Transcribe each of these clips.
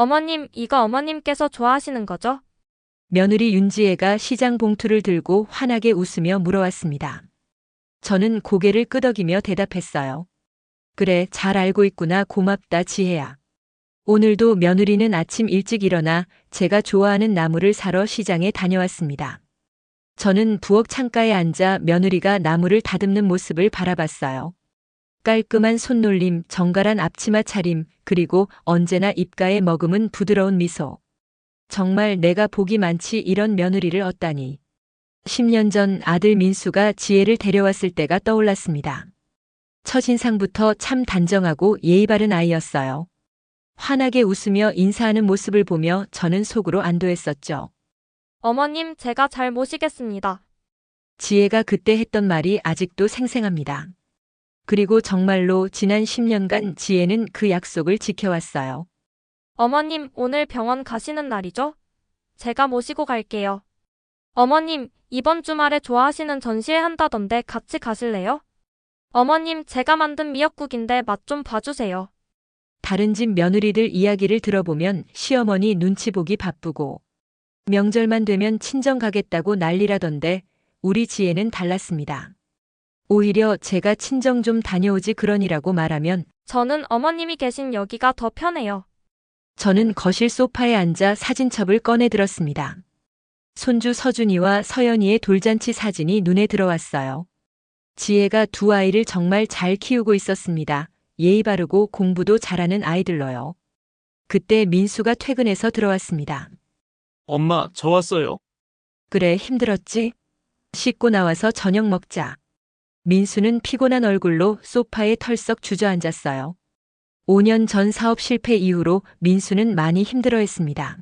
어머님, 이거 어머님께서 좋아하시는 거죠? 며느리 윤지혜가 시장 봉투를 들고 환하게 웃으며 물어왔습니다. 저는 고개를 끄덕이며 대답했어요. 그래, 잘 알고 있구나. 고맙다, 지혜야. 오늘도 며느리는 아침 일찍 일어나 제가 좋아하는 나무를 사러 시장에 다녀왔습니다. 저는 부엌 창가에 앉아 며느리가 나무를 다듬는 모습을 바라봤어요. 깔끔한 손놀림, 정갈한 앞치마 차림, 그리고 언제나 입가에 머금은 부드러운 미소. 정말 내가 복이 많지 이런 며느리를 얻다니. 10년 전 아들 민수가 지혜를 데려왔을 때가 떠올랐습니다. 첫인상부터 참 단정하고 예의 바른 아이였어요. 환하게 웃으며 인사하는 모습을 보며 저는 속으로 안도했었죠. 어머님, 제가 잘 모시겠습니다. 지혜가 그때 했던 말이 아직도 생생합니다. 그리고 정말로 지난 10년간 지혜는 그 약속을 지켜왔어요. 어머님, 오늘 병원 가시는 날이죠? 제가 모시고 갈게요. 어머님, 이번 주말에 좋아하시는 전시회 한다던데 같이 가실래요? 어머님, 제가 만든 미역국인데 맛 좀 봐주세요. 다른 집 며느리들 이야기를 들어보면 시어머니 눈치 보기 바쁘고 명절만 되면 친정 가겠다고 난리라던데 우리 지혜는 달랐습니다. 오히려 제가 친정 좀 다녀오지 그러니라고 말하면 저는 어머님이 계신 여기가 더 편해요. 저는 거실 소파에 앉아 사진첩을 꺼내 들었습니다. 손주 서준이와 서연이의 돌잔치 사진이 눈에 들어왔어요. 지혜가 두 아이를 정말 잘 키우고 있었습니다. 예의 바르고 공부도 잘하는 아이들로요. 그때 민수가 퇴근해서 들어왔습니다. 엄마, 저 왔어요. 그래, 힘들었지? 씻고 나와서 저녁 먹자. 민수는 피곤한 얼굴로 소파에 털썩 주저앉았어요. 5년 전 사업 실패 이후로 민수는 많이 힘들어했습니다.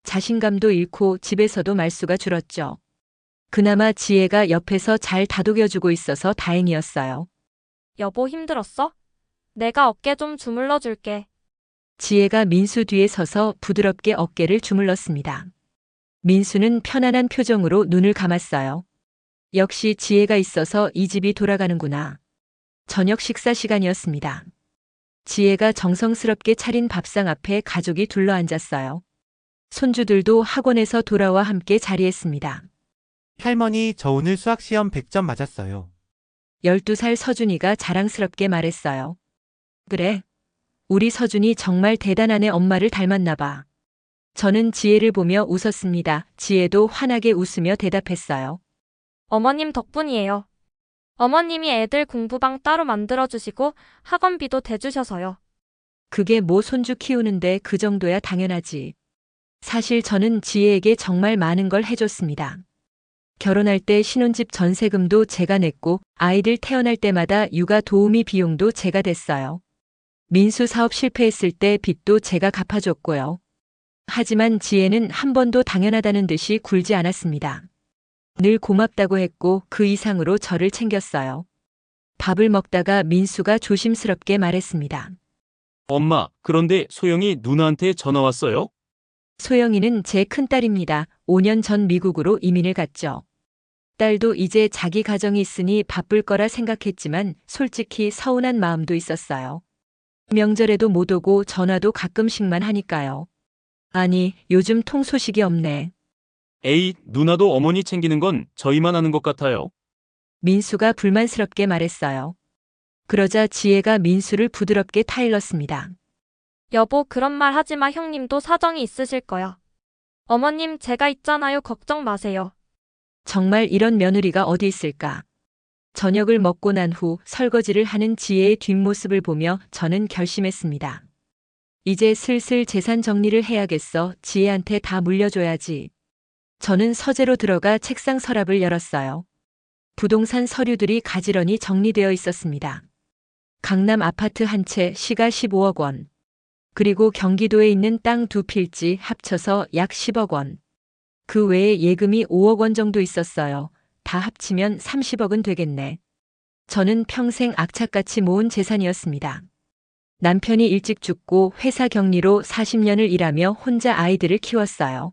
자신감도 잃고 집에서도 말수가 줄었죠. 그나마 지혜가 옆에서 잘 다독여주고 있어서 다행이었어요. 여보, 힘들었어? 내가 어깨 좀 주물러 줄게. 지혜가 민수 뒤에 서서 부드럽게 어깨를 주물렀습니다. 민수는 편안한 표정으로 눈을 감았어요. 역시 지혜가 있어서 이 집이 돌아가는구나. 저녁 식사 시간이었습니다. 지혜가 정성스럽게 차린 밥상 앞에 가족이 둘러앉았어요. 손주들도 학원에서 돌아와 함께 자리했습니다. 할머니, 저 오늘 수학시험 100점 맞았어요. 12살 서준이가 자랑스럽게 말했어요. 그래. 우리 서준이 정말 대단한 애 엄마를 닮았나 봐. 저는 지혜를 보며 웃었습니다. 지혜도 환하게 웃으며 대답했어요. 어머님 덕분이에요. 어머님이 애들 공부방 따로 만들어주시고 학원비도 대주셔서요. 그게 뭐 손주 키우는데 그 정도야 당연하지. 사실 저는 지혜에게 정말 많은 걸 해줬습니다. 결혼할 때 신혼집 전세금도 제가 냈고 아이들 태어날 때마다 육아 도우미 비용도 제가 댔어요. 민수 사업 실패했을 때 빚도 제가 갚아줬고요. 하지만 지혜는 한 번도 당연하다는 듯이 굴지 않았습니다. 늘 고맙다고 했고 그 이상으로 저를 챙겼어요. 밥을 먹다가 민수가 조심스럽게 말했습니다. 엄마, 그런데 소영이 누나한테 전화 왔어요? 소영이는 제 큰딸입니다. 5년 전 미국으로 이민을 갔죠. 딸도 이제 자기 가정이 있으니 바쁠 거라 생각했지만 솔직히 서운한 마음도 있었어요. 명절에도 못 오고 전화도 가끔씩만 하니까요. 아니, 요즘 통 소식이 없네. 에이, 누나도 어머니 챙기는 건 저희만 하는 것 같아요. 민수가 불만스럽게 말했어요. 그러자 지혜가 민수를 부드럽게 타일렀습니다. 여보, 그런 말 하지 마. 형님도 사정이 있으실 거야. 어머님, 제가 있잖아요. 걱정 마세요. 정말 이런 며느리가 어디 있을까? 저녁을 먹고 난 후 설거지를 하는 지혜의 뒷모습을 보며 저는 결심했습니다. 이제 슬슬 재산 정리를 해야겠어. 지혜한테 다 물려줘야지. 저는 서재로 들어가 책상 서랍을 열었어요. 부동산 서류들이 가지런히 정리되어 있었습니다. 강남 아파트 한 채 시가 15억 원. 그리고 경기도에 있는 땅 2필지 합쳐서 약 10억 원. 그 외에 예금이 5억 원 정도 있었어요. 다 합치면 30억은 되겠네. 저는 평생 악착같이 모은 재산이었습니다. 남편이 일찍 죽고 회사 격리로 40년을 일하며 혼자 아이들을 키웠어요.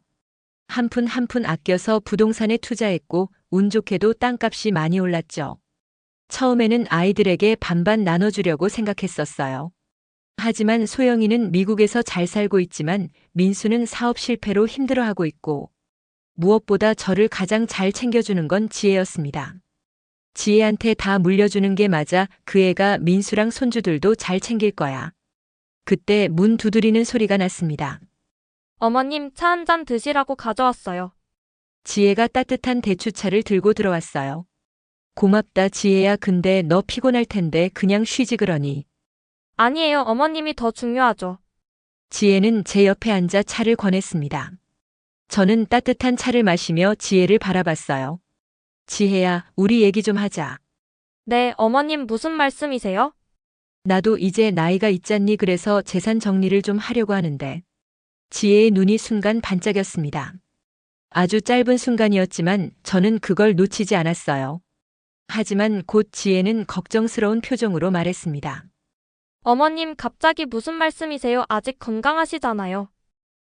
한 푼 한 푼 아껴서 부동산에 투자했고 운 좋게도 땅값이 많이 올랐죠. 처음에는 아이들에게 반반 나눠주려고 생각했었어요. 하지만 소영이는 미국에서 잘 살고 있지만 민수는 사업 실패로 힘들어하고 있고 무엇보다 저를 가장 잘 챙겨주는 건 지혜였습니다. 지혜한테 다 물려주는 게 맞아. 그 애가 민수랑 손주들도 잘 챙길 거야. 그때 문 두드리는 소리가 났습니다. 어머님, 차 한 잔 드시라고 가져왔어요. 지혜가 따뜻한 대추차를 들고 들어왔어요. 고맙다 지혜야. 근데 너 피곤할 텐데 그냥 쉬지 그러니. 아니에요, 어머님이 더 중요하죠. 지혜는 제 옆에 앉아 차를 권했습니다. 저는 따뜻한 차를 마시며 지혜를 바라봤어요. 지혜야, 우리 얘기 좀 하자. 네, 어머님 무슨 말씀이세요? 나도 이제 나이가 있잖니. 그래서 재산 정리를 좀 하려고 하는데. 지혜의 눈이 순간 반짝였습니다. 아주 짧은 순간이었지만 저는 그걸 놓치지 않았어요. 하지만 곧 지혜는 걱정스러운 표정으로 말했습니다. 어머님, 갑자기 무슨 말씀이세요? 아직 건강하시잖아요.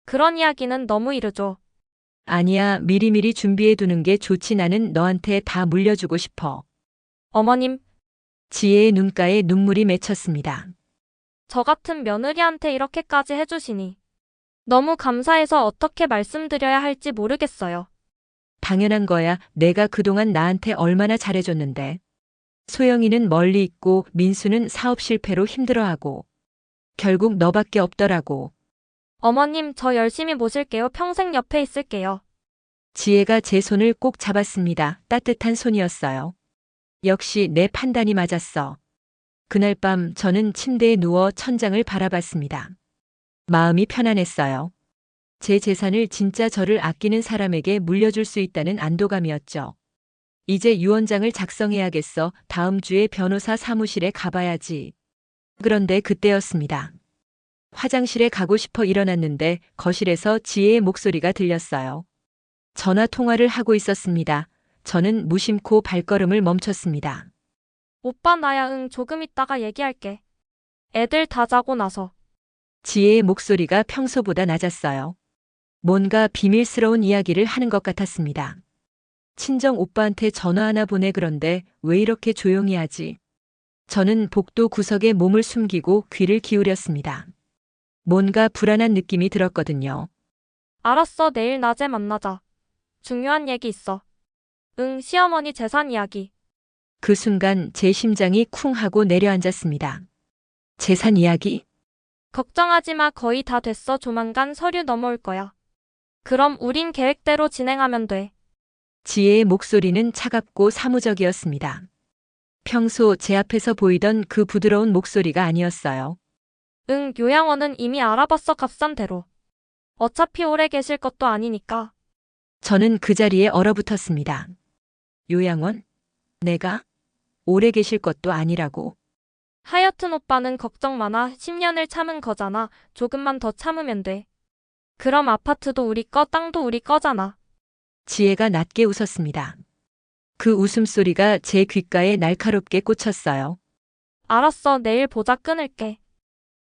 그런 이야기는 너무 이르죠. 아니야, 미리미리 준비해두는 게 좋지. 나는 너한테 다 물려주고 싶어. 어머님, 지혜의 눈가에 눈물이 맺혔습니다. 저 같은 며느리한테 이렇게까지 해주시니 너무 감사해서 어떻게 말씀드려야 할지 모르겠어요. 당연한 거야. 내가 그동안 나한테 얼마나 잘해줬는데. 소영이는 멀리 있고 민수는 사업 실패로 힘들어하고 결국 너밖에 없더라고. 어머님, 저 열심히 모실게요. 평생 옆에 있을게요. 지혜가 제 손을 꼭 잡았습니다. 따뜻한 손이었어요. 역시 내 판단이 맞았어. 그날 밤 저는 침대에 누워 천장을 바라봤습니다. 마음이 편안했어요. 제 재산을 진짜 저를 아끼는 사람에게 물려줄 수 있다는 안도감이었죠. 이제 유언장을 작성해야겠어. 다음 주에 변호사 사무실에 가봐야지. 그런데 그때였습니다. 화장실에 가고 싶어 일어났는데 거실에서 지혜의 목소리가 들렸어요. 전화 통화를 하고 있었습니다. 저는 무심코 발걸음을 멈췄습니다. 오빠 나야. 응, 조금 있다가 얘기할게. 애들 다 자고 나서. 지혜의 목소리가 평소보다 낮았어요. 뭔가 비밀스러운 이야기를 하는 것 같았습니다. 친정 오빠한테 전화하나 보네. 그런데 왜 이렇게 조용히 하지? 저는 복도 구석에 몸을 숨기고 귀를 기울였습니다. 뭔가 불안한 느낌이 들었거든요. 알았어, 내일 낮에 만나자. 중요한 얘기 있어. 응, 시어머니 재산 이야기. 그 순간 제 심장이 쿵 하고 내려앉았습니다. 재산 이야기? 걱정하지 마, 거의 다 됐어. 조만간 서류 넘어올 거야. 그럼 우린 계획대로 진행하면 돼. 지혜의 목소리는 차갑고 사무적이었습니다. 평소 제 앞에서 보이던 그 부드러운 목소리가 아니었어요. 응, 요양원은 이미 알아봤어. 값싼 대로. 어차피 오래 계실 것도 아니니까. 저는 그 자리에 얼어붙었습니다. 요양원? 내가? 오래 계실 것도 아니라고. 하여튼 오빠는 걱정 마나. 10년을 참은 거잖아. 조금만 더 참으면 돼. 그럼 아파트도 우리 거, 땅도 우리 거잖아. 지혜가 낮게 웃었습니다. 그 웃음소리가 제 귓가에 날카롭게 꽂혔어요. 알았어, 내일 보자. 끊을게.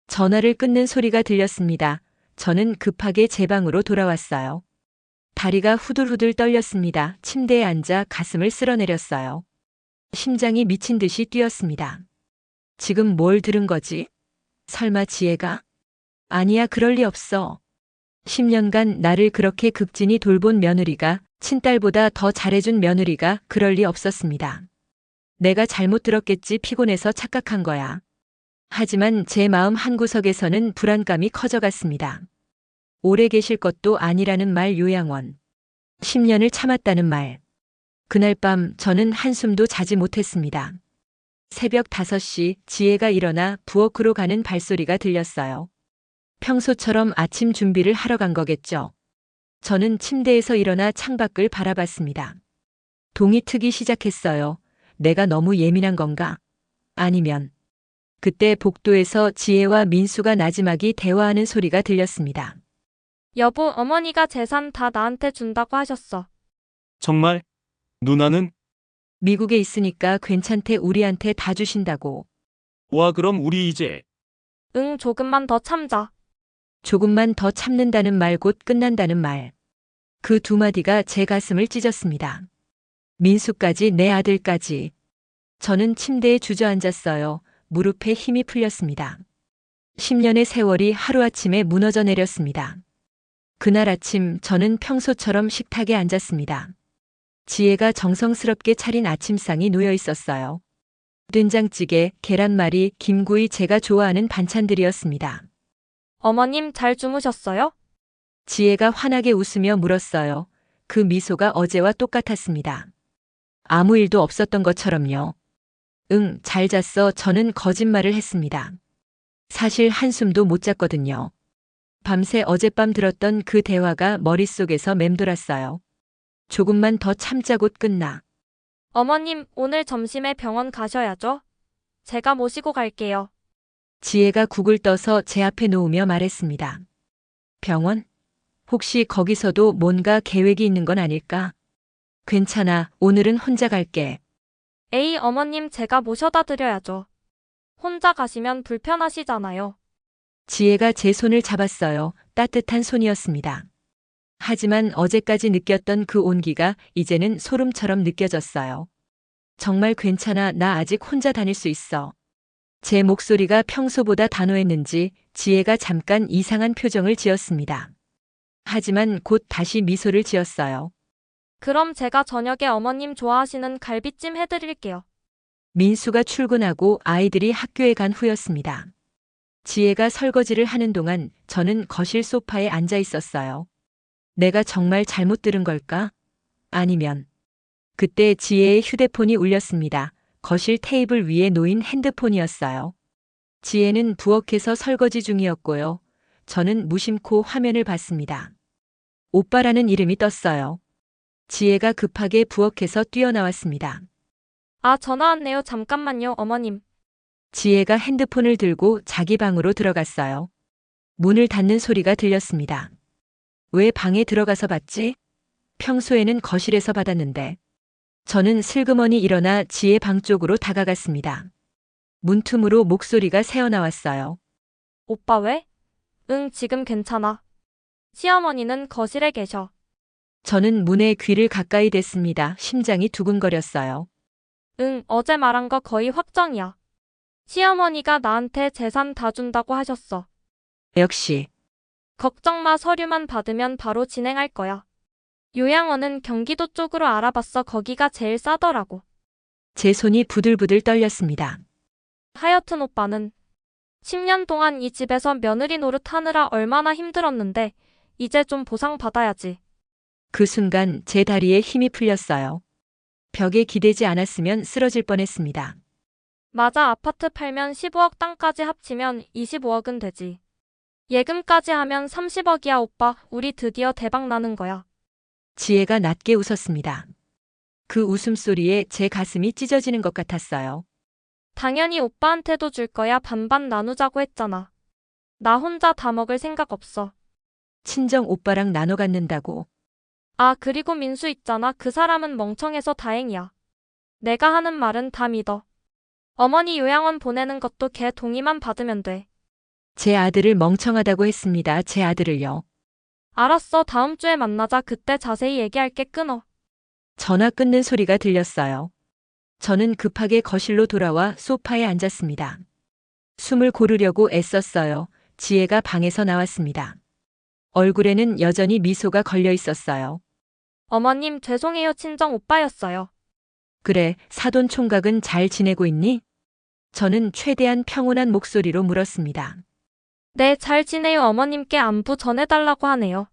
전화를 끊는 소리가 들렸습니다. 저는 급하게 제 방으로 돌아왔어요. 다리가 후들후들 떨렸습니다. 침대에 앉아 가슴을 쓸어내렸어요. 심장이 미친 듯이 뛰었습니다. 지금 뭘 들은 거지? 설마 지혜가? 아니야, 그럴 리 없어. 10년간 나를 그렇게 극진히 돌본 며느리가, 친딸보다 더 잘해준 며느리가 그럴 리 없었습니다. 내가 잘못 들었겠지. 피곤해서 착각한 거야. 하지만 제 마음 한구석에서는 불안감이 커져갔습니다. 오래 계실 것도 아니라는 말. 요양원. 10년을 참았다는 말. 그날 밤 저는 한숨도 자지 못했습니다. 새벽 5시 지혜가 일어나 부엌으로 가는 발소리가 들렸어요. 평소처럼 아침 준비를 하러 간 거겠죠. 저는 침대에서 일어나 창밖을 바라봤습니다. 동이 트기 시작했어요. 내가 너무 예민한 건가? 아니면 그때 복도에서 지혜와 민수가 나지막이 대화하는 소리가 들렸습니다. 여보, 어머니가 재산 다 나한테 준다고 하셨어. 정말? 누나는? 미국에 있으니까 괜찮대. 우리한테 다 주신다고. 와, 그럼 우리 이제. 응, 조금만 더 참자. 조금만 더 참는다는 말, 곧 끝난다는 말. 그 두 마디가 제 가슴을 찢었습니다. 민수까지, 내 아들까지. 저는 침대에 주저앉았어요. 무릎에 힘이 풀렸습니다. 10년의 세월이 하루아침에 무너져 내렸습니다. 그날 아침 저는 평소처럼 식탁에 앉았습니다. 지혜가 정성스럽게 차린 아침상이 놓여 있었어요. 된장찌개, 계란말이, 김구이 제가 좋아하는 반찬들이었습니다. 어머님 잘 주무셨어요? 지혜가 환하게 웃으며 물었어요. 그 미소가 어제와 똑같았습니다. 아무 일도 없었던 것처럼요. 응, 잘 잤어. 저는 거짓말을 했습니다. 사실 한숨도 못 잤거든요. 밤새 어젯밤 들었던 그 대화가 머릿속에서 맴돌았어요. 조금만 더 참자 곧 끝나. 어머님, 오늘 점심에 병원 가셔야죠. 제가 모시고 갈게요. 지혜가 국을 떠서 제 앞에 놓으며 말했습니다. 병원? 혹시 거기서도 뭔가 계획이 있는 건 아닐까? 괜찮아. 오늘은 혼자 갈게. 에이, 어머님 제가 모셔다 드려야죠. 혼자 가시면 불편하시잖아요. 지혜가 제 손을 잡았어요. 따뜻한 손이었습니다. 하지만 어제까지 느꼈던 그 온기가 이제는 소름처럼 느껴졌어요. 정말 괜찮아. 나 아직 혼자 다닐 수 있어. 제 목소리가 평소보다 단호했는지 지혜가 잠깐 이상한 표정을 지었습니다. 하지만 곧 다시 미소를 지었어요. 그럼 제가 저녁에 어머님 좋아하시는 갈비찜 해드릴게요. 민수가 출근하고 아이들이 학교에 간 후였습니다. 지혜가 설거지를 하는 동안 저는 거실 소파에 앉아 있었어요. 내가 정말 잘못 들은 걸까? 아니면 그때 지혜의 휴대폰이 울렸습니다. 거실 테이블 위에 놓인 핸드폰이었어요. 지혜는 부엌에서 설거지 중이었고요. 저는 무심코 화면을 봤습니다. 오빠라는 이름이 떴어요. 지혜가 급하게 부엌에서 뛰어나왔습니다. 아, 전화 왔네요. 잠깐만요, 어머님. 지혜가 핸드폰을 들고 자기 방으로 들어갔어요. 문을 닫는 소리가 들렸습니다. 왜 방에 들어가서 받지? 평소에는 거실에서 받았는데. 저는 슬그머니 일어나 지혜 방 쪽으로 다가갔습니다. 문틈으로 목소리가 새어나왔어요. 오빠 왜? 응, 지금 괜찮아. 시어머니는 거실에 계셔. 저는 문에 귀를 가까이 댔습니다. 심장이 두근거렸어요. 응, 어제 말한 거 거의 확정이야. 시어머니가 나한테 재산 다 준다고 하셨어. 역시 걱정 마, 서류만 받으면 바로 진행할 거야. 요양원은 경기도 쪽으로 알아봤어. 거기가 제일 싸더라고. 제 손이 부들부들 떨렸습니다. 하여튼 오빠는 10년 동안 이 집에서 며느리 노릇하느라 얼마나 힘들었는데 이제 좀 보상받아야지. 그 순간 제 다리에 힘이 풀렸어요. 벽에 기대지 않았으면 쓰러질 뻔했습니다. 맞아, 아파트 팔면 15억, 땅까지 합치면 25억은 되지. 예금까지 하면 30억이야. 오빠, 우리 드디어 대박 나는 거야. 지혜가 낮게 웃었습니다. 그 웃음소리에 제 가슴이 찢어지는 것 같았어요. 당연히 오빠한테도 줄 거야. 반반 나누자고 했잖아. 나 혼자 다 먹을 생각 없어. 친정 오빠랑 나눠 갖는다고. 아, 그리고 민수 있잖아. 그 사람은 멍청해서 다행이야. 내가 하는 말은 다 믿어. 어머니 요양원 보내는 것도 걔 동의만 받으면 돼. 제 아들을 멍청하다고 했습니다. 제 아들을요. 알았어, 다음 주에 만나자. 그때 자세히 얘기할게. 끊어. 전화 끊는 소리가 들렸어요. 저는 급하게 거실로 돌아와 소파에 앉았습니다. 숨을 고르려고 애썼어요. 지혜가 방에서 나왔습니다. 얼굴에는 여전히 미소가 걸려 있었어요. 어머님, 죄송해요. 친정 오빠였어요. 그래, 사돈 총각은 잘 지내고 있니? 저는 최대한 평온한 목소리로 물었습니다. 네, 잘 지내요. 어머님께 안부 전해달라고 하네요.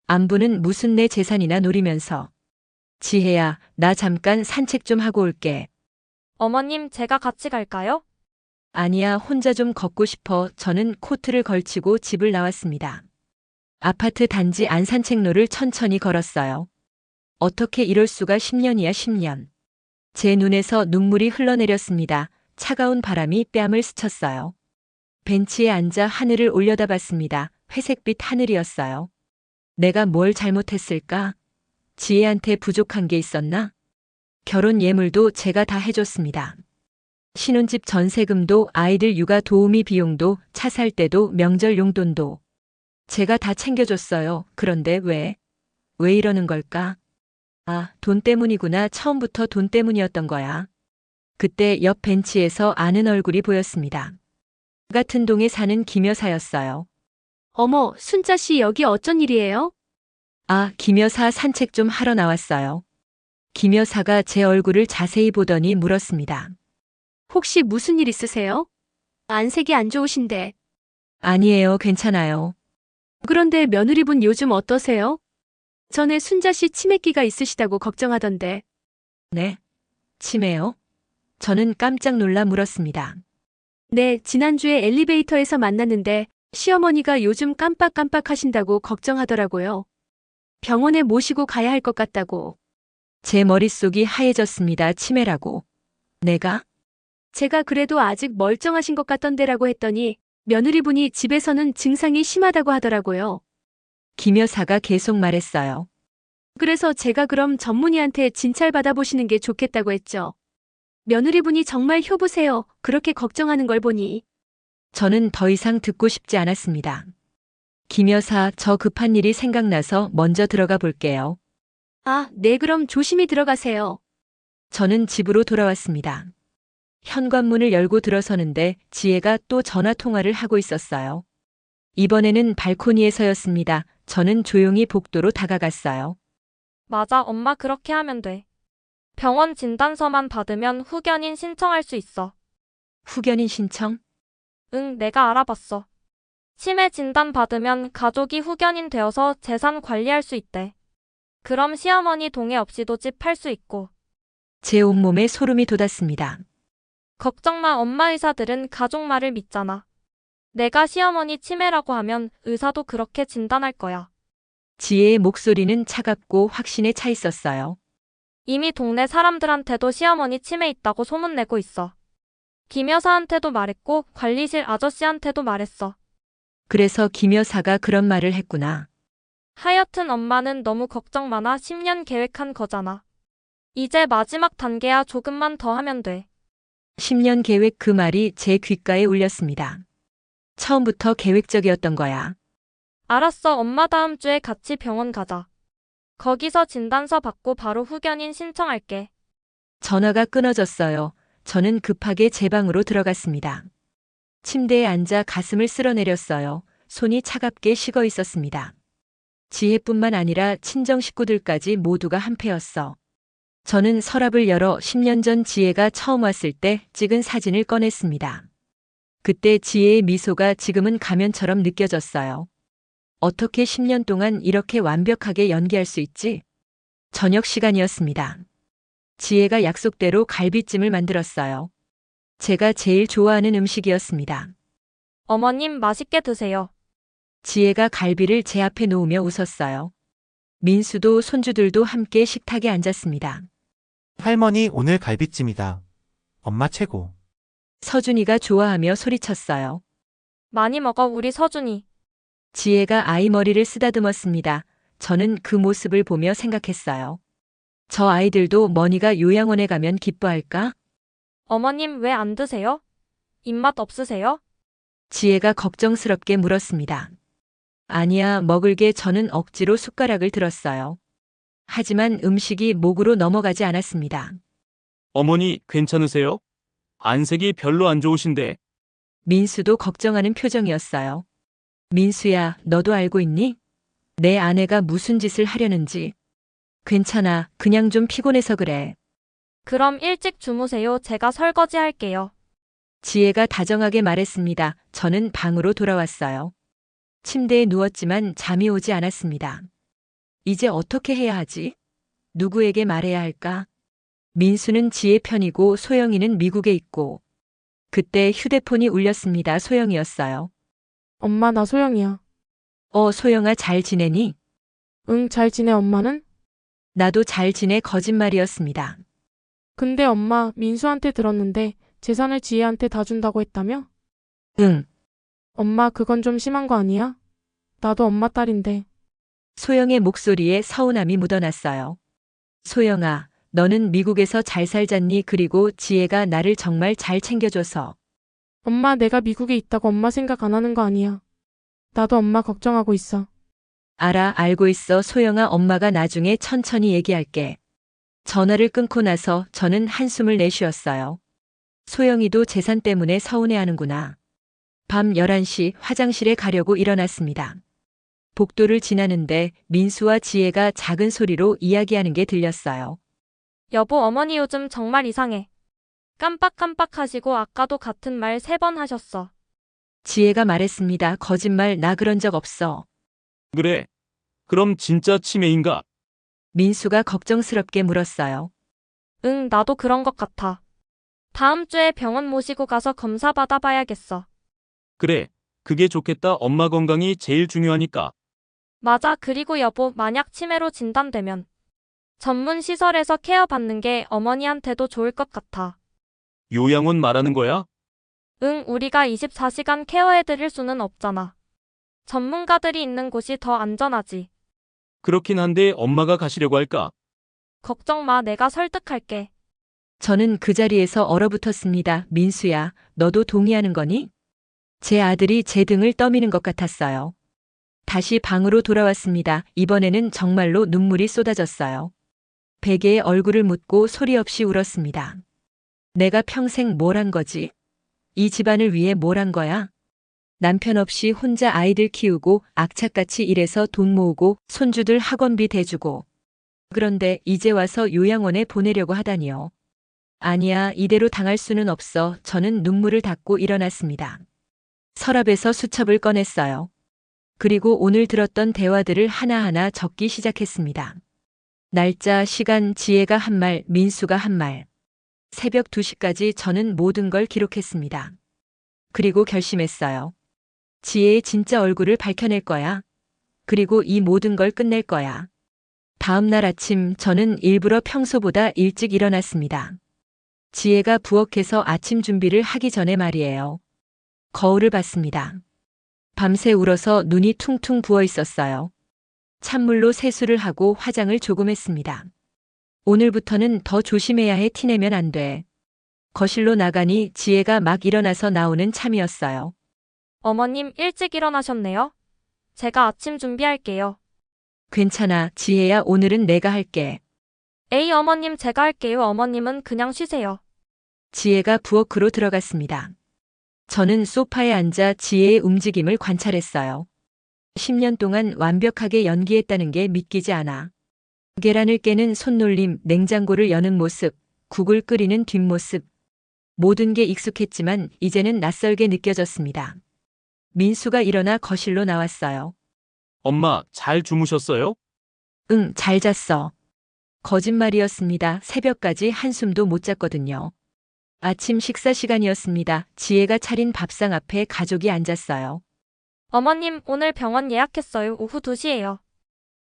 안부는 무슨 내 재산이나 노리면서. 지혜야, 나 잠깐 산책 좀 하고 올게. 어머님, 제가 같이 갈까요? 아니야, 혼자 좀 걷고 싶어. 저는 코트를 걸치고 집을 나왔습니다. 아파트 단지 안 산책로를 천천히 걸었어요. 어떻게 이럴 수가 10년이야, 10년. 제 눈에서 눈물이 흘러내렸습니다. 차가운 바람이 뺨을 스쳤어요. 벤치에 앉아 하늘을 올려다봤습니다. 회색빛 하늘이었어요. 내가 뭘 잘못했을까? 지혜한테 부족한 게 있었나? 결혼 예물도 제가 다 해줬습니다. 신혼집 전세금도 아이들 육아 도우미 비용도 차 살 때도 명절 용돈도 제가 다 챙겨줬어요. 그런데 왜 이러는 걸까? 아, 돈 때문이구나. 처음부터 돈 때문이었던 거야. 그때 옆 벤치에서 아는 얼굴이 보였습니다. 같은 동에 사는 김 여사였어요. 어머, 순자 씨 여기 어쩐 일이에요? 아, 김 여사 산책 좀 하러 나왔어요. 김 여사가 제 얼굴을 자세히 보더니 물었습니다. 혹시 무슨 일 있으세요? 안색이 안 좋으신데. 아니에요, 괜찮아요. 그런데 며느리분 요즘 어떠세요? 전에 순자 씨 치매기가 있으시다고 걱정하던데. 네? 치매요? 저는 깜짝 놀라 물었습니다. 네, 지난주에 엘리베이터에서 만났는데 시어머니가 요즘 깜빡깜빡 하신다고 걱정하더라고요. 병원에 모시고 가야 할 것 같다고. 제 머릿속이 하얘졌습니다. 치매라고. 내가? 제가 그래도 아직 멀쩡하신 것 같던데라고 했더니 며느리분이 집에서는 증상이 심하다고 하더라고요. 김 여사가 계속 말했어요. 그래서 제가 그럼 전문의한테 진찰 받아보시는 게 좋겠다고 했죠. 며느리분이 정말 효부세요. 그렇게 걱정하는 걸 보니. 저는 더 이상 듣고 싶지 않았습니다. 김 여사, 저 급한 일이 생각나서 먼저 들어가 볼게요. 아, 네, 그럼 조심히 들어가세요. 저는 집으로 돌아왔습니다. 현관문을 열고 들어서는데 지혜가 또 전화 통화를 하고 있었어요. 이번에는 발코니에서였습니다. 저는 조용히 복도로 다가갔어요. 맞아, 엄마 그렇게 하면 돼. 병원 진단서만 받으면 후견인 신청할 수 있어. 후견인 신청? 응, 내가 알아봤어. 치매 진단 받으면 가족이 후견인 되어서 재산 관리할 수 있대. 그럼 시어머니 동의 없이도 집 팔 수 있고. 제 온몸에 소름이 돋았습니다. 걱정 마, 엄마 의사들은 가족 말을 믿잖아. 내가 시어머니 치매라고 하면 의사도 그렇게 진단할 거야. 지혜의 목소리는 차갑고 확신에 차 있었어요. 이미 동네 사람들한테도 시어머니 치매 있다고 소문내고 있어. 김 여사한테도 말했고 관리실 아저씨한테도 말했어. 그래서 김 여사가 그런 말을 했구나. 하여튼 엄마는 너무 걱정 많아 10년 계획한 거잖아. 이제 마지막 단계야. 조금만 더 하면 돼. 10년 계획, 그 말이 제 귓가에 울렸습니다. 처음부터 계획적이었던 거야. 알았어, 엄마 다음 주에 같이 병원 가자. 거기서 진단서 받고 바로 후견인 신청할게. 전화가 끊어졌어요. 저는 급하게 제 방으로 들어갔습니다. 침대에 앉아 가슴을 쓸어내렸어요. 손이 차갑게 식어 있었습니다. 지혜뿐만 아니라 친정 식구들까지 모두가 한패였어. 저는 서랍을 열어 10년 전 지혜가 처음 왔을 때 찍은 사진을 꺼냈습니다. 그때 지혜의 미소가 지금은 가면처럼 느껴졌어요. 어떻게 10년 동안 이렇게 완벽하게 연기할 수 있지? 저녁 시간이었습니다. 지혜가 약속대로 갈비찜을 만들었어요. 제가 제일 좋아하는 음식이었습니다. 어머님 맛있게 드세요. 지혜가 갈비를 제 앞에 놓으며 웃었어요. 민수도 손주들도 함께 식탁에 앉았습니다. 할머니 오늘 갈비찜이다. 엄마 최고. 서준이가 좋아하며 소리쳤어요. 많이 먹어 우리 서준이. 지혜가 아이 머리를 쓰다듬었습니다. 저는 그 모습을 보며 생각했어요. 저 아이들도 머니가 요양원에 가면 기뻐할까? 어머님 왜 안 드세요? 입맛 없으세요? 지혜가 걱정스럽게 물었습니다. 아니야, 먹을 게. 저는 억지로 숟가락을 들었어요. 하지만 음식이 목으로 넘어가지 않았습니다. 어머니, 괜찮으세요? 안색이 별로 안 좋으신데. 민수도 걱정하는 표정이었어요. 민수야, 너도 알고 있니? 내 아내가 무슨 짓을 하려는지. 괜찮아, 그냥 좀 피곤해서 그래. 그럼 일찍 주무세요. 제가 설거지 할게요. 지혜가 다정하게 말했습니다. 저는 방으로 돌아왔어요. 침대에 누웠지만 잠이 오지 않았습니다. 이제 어떻게 해야 하지? 누구에게 말해야 할까? 민수는 지혜 편이고 소영이는 미국에 있고. 그때 휴대폰이 울렸습니다. 소영이었어요. 엄마, 나 소영이야. 소영아, 잘 지내니? 응, 잘 지내, 엄마는? 나도 잘 지내. 거짓말이었습니다. 근데 엄마, 민수한테 들었는데 재산을 지혜한테 다 준다고 했다며? 응. 엄마, 그건 좀 심한 거 아니야? 나도 엄마 딸인데. 소영의 목소리에 서운함이 묻어났어요. 소영아, 너는 미국에서 잘 살잖니? 그리고 지혜가 나를 정말 잘 챙겨줘서. 엄마, 내가 미국에 있다고 엄마 생각 안 하는 거 아니야. 나도 엄마 걱정하고 있어. 알고 있어. 소영아, 엄마가 나중에 천천히 얘기할게. 전화를 끊고 나서 저는 한숨을 내쉬었어요. 소영이도 재산 때문에 서운해하는구나. 밤 11시 화장실에 가려고 일어났습니다. 복도를 지나는데 민수와 지혜가 작은 소리로 이야기하는 게 들렸어요. 여보, 어머니 요즘 정말 이상해. 깜빡깜빡 하시고 아까도 같은 말 3번 하셨어. 지혜가 말했습니다. 거짓말, 나 그런 적 없어. 그래. 그럼 진짜 치매인가? 민수가 걱정스럽게 물었어요. 응, 나도 그런 것 같아. 다음 주에 병원 모시고 가서 검사 받아봐야겠어. 그래. 그게 좋겠다. 엄마 건강이 제일 중요하니까. 맞아. 그리고 여보, 만약 치매로 진단되면 전문 시설에서 케어 받는 게 어머니한테도 좋을 것 같아. 요양원 말하는 거야? 응, 우리가 24시간 케어해드릴 수는 없잖아. 전문가들이 있는 곳이 더 안전하지. 그렇긴 한데 엄마가 가시려고 할까? 걱정 마, 내가 설득할게. 저는 그 자리에서 얼어붙었습니다. 민수야, 너도 동의하는 거니? 제 아들이 제 등을 떠미는 것 같았어요. 다시 방으로 돌아왔습니다. 이번에는 정말로 눈물이 쏟아졌어요. 베개에 얼굴을 묻고 소리 없이 울었습니다. 내가 평생 뭘 한 거지? 이 집안을 위해 뭘 한 거야? 남편 없이 혼자 아이들 키우고 악착같이 일해서 돈 모으고 손주들 학원비 대주고. 그런데 이제 와서 요양원에 보내려고 하다니요. 아니야, 이대로 당할 수는 없어. 저는 눈물을 닦고 일어났습니다. 서랍에서 수첩을 꺼냈어요. 그리고 오늘 들었던 대화들을 하나하나 적기 시작했습니다. 날짜, 시간, 지혜가 한 말, 민수가 한 말. 새벽 2시까지 저는 모든 걸 기록했습니다. 그리고 결심했어요. 지혜의 진짜 얼굴을 밝혀낼 거야. 그리고 이 모든 걸 끝낼 거야. 다음 날 아침 저는 일부러 평소보다 일찍 일어났습니다. 지혜가 부엌에서 아침 준비를 하기 전에 말이에요. 거울을 봤습니다. 밤새 울어서 눈이 퉁퉁 부어 있었어요. 찬물로 세수를 하고 화장을 조금 했습니다. 오늘부터는 더 조심해야 해. 티내면 안 돼. 거실로 나가니 지혜가 막 일어나서 나오는 참이었어요. 어머님, 일찍 일어나셨네요. 제가 아침 준비할게요. 괜찮아, 지혜야, 오늘은 내가 할게. 에이, 어머님, 제가 할게요. 어머님은 그냥 쉬세요. 지혜가 부엌으로 들어갔습니다. 저는 소파에 앉아 지혜의 움직임을 관찰했어요. 10년 동안 완벽하게 연기했다는 게 믿기지 않아. 계란을 깨는 손놀림, 냉장고를 여는 모습, 국을 끓이는 뒷모습. 모든 게 익숙했지만 이제는 낯설게 느껴졌습니다. 민수가 일어나 거실로 나왔어요. 엄마, 잘 주무셨어요? 응, 잘 잤어. 거짓말이었습니다. 새벽까지 한숨도 못 잤거든요. 아침 식사 시간이었습니다. 지혜가 차린 밥상 앞에 가족이 앉았어요. 어머님, 오늘 병원 예약했어요. 오후 2시예요.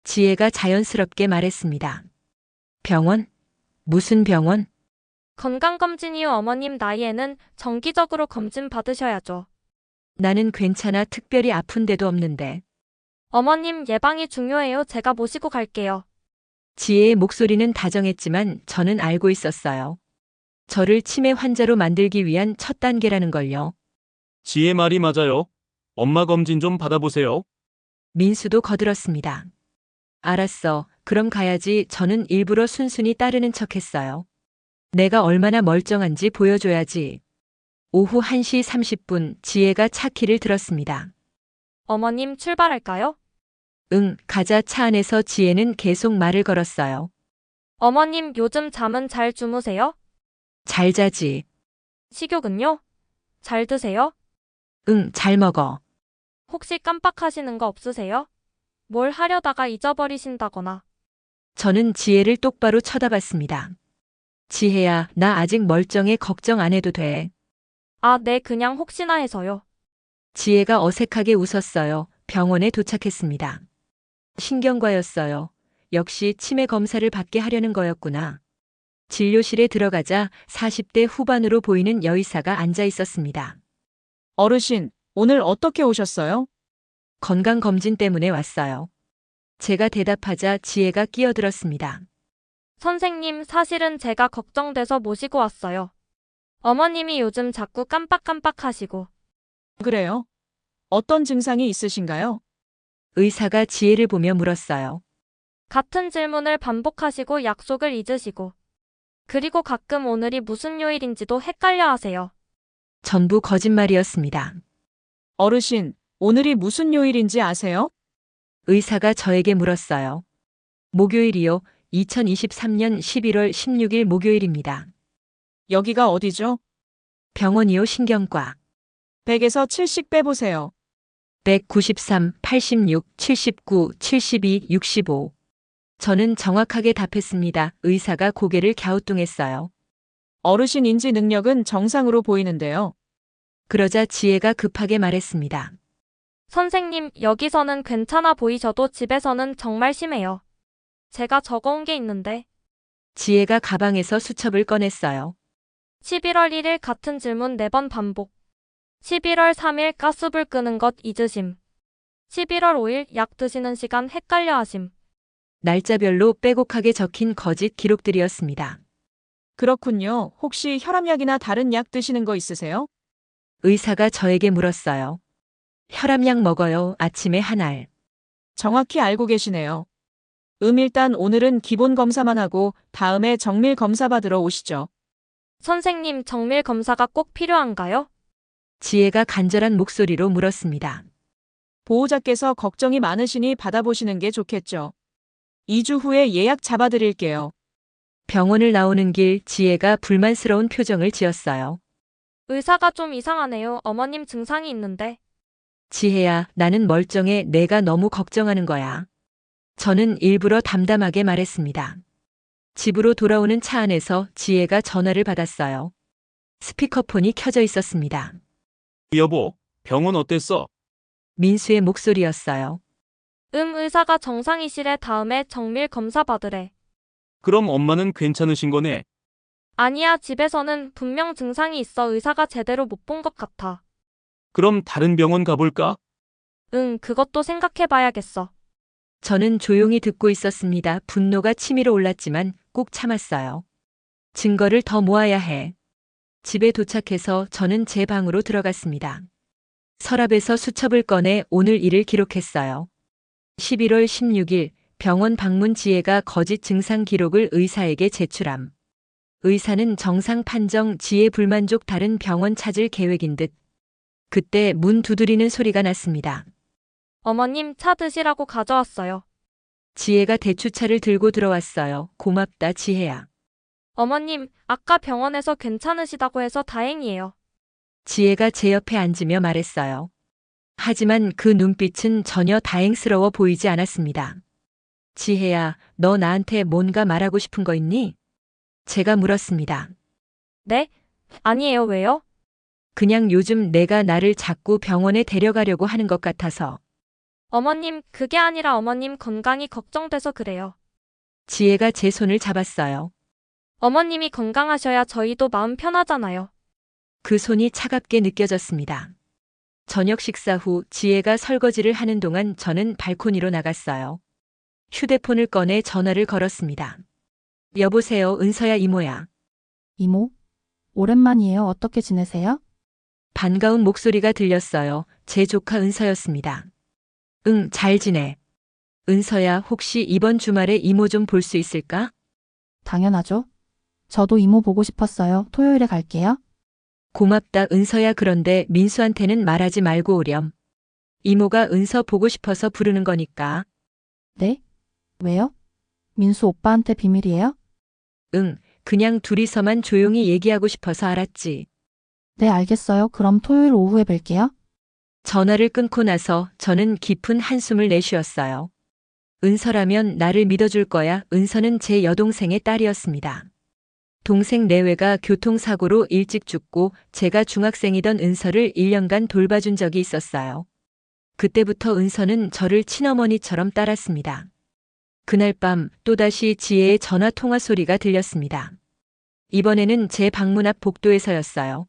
지혜가 자연스럽게 말했습니다. 병원? 무슨 병원? 건강검진 이후 어머님 나이에는 정기적으로 검진 받으셔야죠. 나는 괜찮아. 특별히 아픈 데도 없는데. 어머님, 예방이 중요해요. 제가 모시고 갈게요. 지혜의 목소리는 다정했지만 저는 알고 있었어요. 저를 치매 환자로 만들기 위한 첫 단계라는 걸요. 지혜 말이 맞아요. 엄마 검진 좀 받아보세요. 민수도 거들었습니다. 알았어. 그럼 가야지. 저는 일부러 순순히 따르는 척했어요. 내가 얼마나 멀쩡한지 보여줘야지. 오후 1시 30분 지혜가 차 키를 들었습니다. 어머님, 출발할까요? 응, 가자. 차 안에서 지혜는 계속 말을 걸었어요. 어머님, 요즘 잠은 잘 주무세요? 잘 자지. 식욕은요? 잘 드세요? 응, 잘 먹어. 혹시 깜빡하시는 거 없으세요? 뭘 하려다가 잊어버리신다거나. 저는 지혜를 똑바로 쳐다봤습니다. 지혜야, 나 아직 멀쩡해. 걱정 안 해도 돼. 아, 네, 그냥 혹시나 해서요. 지혜가 어색하게 웃었어요. 병원에 도착했습니다. 신경과였어요. 역시 치매 검사를 받게 하려는 거였구나. 진료실에 들어가자 40대 후반으로 보이는 여의사가 앉아 있었습니다. 어르신, 오늘 어떻게 오셨어요? 건강검진 때문에 왔어요. 제가 대답하자 지혜가 끼어들었습니다. 선생님, 사실은 제가 걱정돼서 모시고 왔어요. 어머님이 요즘 자꾸 깜빡깜빡 하시고. 그래요? 어떤 증상이 있으신가요? 의사가 지혜를 보며 물었어요. 같은 질문을 반복하시고 약속을 잊으시고. 그리고 가끔 오늘이 무슨 요일인지도 헷갈려 하세요. 전부 거짓말이었습니다. 어르신, 오늘이 무슨 요일인지 아세요? 의사가 저에게 물었어요. 목요일이요. 2023년 11월 16일 목요일입니다. 여기가 어디죠? 병원이요. 신경과. 100에서 70 빼보세요. 193, 86, 79, 72, 65. 저는 정확하게 답했습니다. 의사가 고개를 갸우뚱했어요. 어르신 인지 능력은 정상으로 보이는데요. 그러자 지혜가 급하게 말했습니다. 선생님, 여기서는 괜찮아 보이셔도 집에서는 정말 심해요. 제가 적어온 게 있는데. 지혜가 가방에서 수첩을 꺼냈어요. 11월 1일 같은 질문 4번 반복. 11월 3일 가스불 끄는 것 잊으심. 11월 5일 약 드시는 시간 헷갈려 하심. 날짜별로 빼곡하게 적힌 거짓 기록들이었습니다. 그렇군요. 혹시 혈압약이나 다른 약 드시는 거 있으세요? 의사가 저에게 물었어요. 혈압약 먹어요. 아침에 한 알. 정확히 알고 계시네요. 일단 오늘은 기본 검사만 하고 다음에 정밀 검사 받으러 오시죠. 선생님, 정밀 검사가 꼭 필요한가요? 지혜가 간절한 목소리로 물었습니다. 보호자께서 걱정이 많으시니 받아보시는 게 좋겠죠. 2주 후에 예약 잡아드릴게요. 병원을 나오는 길 지혜가 불만스러운 표정을 지었어요. 의사가 좀 이상하네요. 어머님 증상이 있는데. 지혜야, 나는 멀쩡해. 내가 너무 걱정하는 거야. 저는 일부러 담담하게 말했습니다. 집으로 돌아오는 차 안에서 지혜가 전화를 받았어요. 스피커폰이 켜져 있었습니다. 여보, 병원 어땠어? 민수의 목소리였어요. 의사가 정상이시래. 다음에 정밀 검사 받으래. 그럼 엄마는 괜찮으신 거네? 아니야, 집에서는 분명 증상이 있어. 의사가 제대로 못 본 것 같아. 그럼 다른 병원 가볼까? 그것도 생각해봐야겠어. 저는 조용히 듣고 있었습니다. 분노가 치밀어 올랐지만 꼭 참았어요. 증거를 더 모아야 해. 집에 도착해서 저는 제 방으로 들어갔습니다. 서랍에서 수첩을 꺼내 오늘 일을 기록했어요. 11월 16일 병원 방문 지혜가 거짓 증상 기록을 의사에게 제출함. 의사는 정상 판정 지혜 불만족 다른 병원 찾을 계획인 듯. 그때 문 두드리는 소리가 났습니다. 어머님, 차 드시라고 가져왔어요. 지혜가 대추차를 들고 들어왔어요. 고맙다, 지혜야. 어머님, 아까 병원에서 괜찮으시다고 해서 다행이에요. 지혜가 제 옆에 앉으며 말했어요. 하지만 그 눈빛은 전혀 다행스러워 보이지 않았습니다. 지혜야, 너 나한테 뭔가 말하고 싶은 거 있니? 제가 물었습니다. 네? 아니에요, 왜요? 그냥 요즘 내가 나를 자꾸 병원에 데려가려고 하는 것 같아서. 어머님, 그게 아니라 어머님 건강이 걱정돼서 그래요. 지혜가 제 손을 잡았어요. 어머님이 건강하셔야 저희도 마음 편하잖아요. 그 손이 차갑게 느껴졌습니다. 저녁 식사 후 지혜가 설거지를 하는 동안 저는 발코니로 나갔어요. 휴대폰을 꺼내 전화를 걸었습니다. 여보세요, 은서야 이모야. 이모? 오랜만이에요. 어떻게 지내세요? 반가운 목소리가 들렸어요. 제 조카 은서였습니다. 응, 잘 지내. 은서야, 혹시 이번 주말에 이모 좀 볼 수 있을까? 당연하죠. 저도 이모 보고 싶었어요. 토요일에 갈게요. 고맙다, 은서야. 그런데 민수한테는 말하지 말고 오렴. 이모가 은서 보고 싶어서 부르는 거니까. 네? 왜요? 민수 오빠한테 비밀이에요? 응, 그냥 둘이서만 조용히 얘기하고 싶어서 알았지. 네, 알겠어요. 그럼 토요일 오후에 뵐게요. 전화를 끊고 나서 저는 깊은 한숨을 내쉬었어요. 은서라면 나를 믿어줄 거야. 은서는 제 여동생의 딸이었습니다. 동생 내외가 교통사고로 일찍 죽고 제가 중학생이던 은서를 1년간 돌봐준 적이 있었어요. 그때부터 은서는 저를 친어머니처럼 따랐습니다. 그날 밤 또다시 지혜의 전화 통화 소리가 들렸습니다. 이번에는 제 방문 앞 복도에서였어요.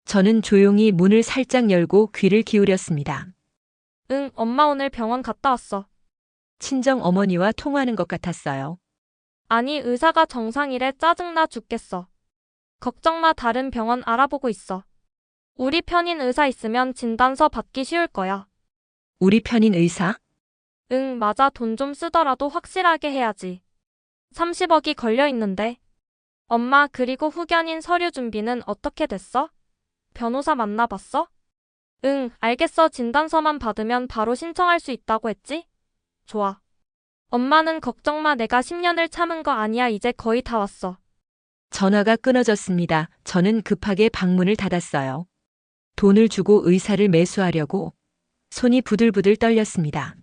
저는 조용히 문을 살짝 열고 귀를 기울였습니다. 엄마 오늘 병원 갔다 왔어. 친정 어머니와 통화하는 것 같았어요. 아니, 의사가 정상이래. 짜증나 죽겠어. 걱정 마, 다른 병원 알아보고 있어. 우리 편인 의사 있으면 진단서 받기 쉬울 거야. 우리 편인 의사? 맞아. 돈 좀 쓰더라도 확실하게 해야지. 30억이 걸려 있는데. 엄마, 그리고 후견인 서류 준비는 어떻게 됐어? 변호사 만나봤어? 응, 알겠어. 진단서만 받으면 바로 신청할 수 있다고 했지? 좋아. 엄마는 걱정 마. 내가 10년을 참은 거 아니야. 이제 거의 다 왔어. 전화가 끊어졌습니다. 저는 급하게 방문을 닫았어요. 돈을 주고 의사를 매수하려고 손이 부들부들 떨렸습니다.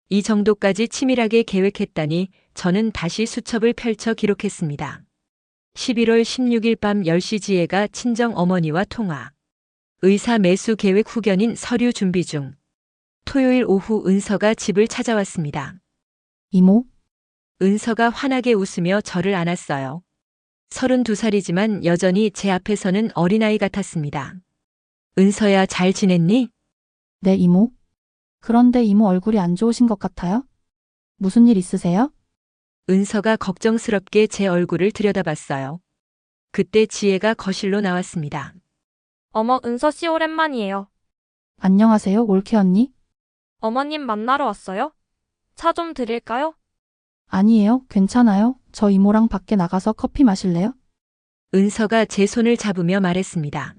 이 정도까지 치밀하게 계획했다니 저는 다시 수첩을 펼쳐 기록했습니다. 11월 16일 밤 10시 지혜가 친정 어머니와 통화. 의사 매수 계획 후견인 서류 준비 중. 토요일 오후 은서가 집을 찾아왔습니다. 이모, 은서가 환하게 웃으며 저를 안았어요. 32살이지만 여전히 제 앞에서는 어린아이 같았습니다. 은서야, 잘 지냈니? 네, 이모. 그런데 이모 얼굴이 안 좋으신 것 같아요? 무슨 일 있으세요? 은서가 걱정스럽게 제 얼굴을 들여다봤어요. 그때 지혜가 거실로 나왔습니다. 어머, 은서 씨 오랜만이에요. 안녕하세요, 올케 언니? 어머님 만나러 왔어요? 차 좀 드릴까요? 아니에요, 괜찮아요. 저 이모랑 밖에 나가서 커피 마실래요? 은서가 제 손을 잡으며 말했습니다.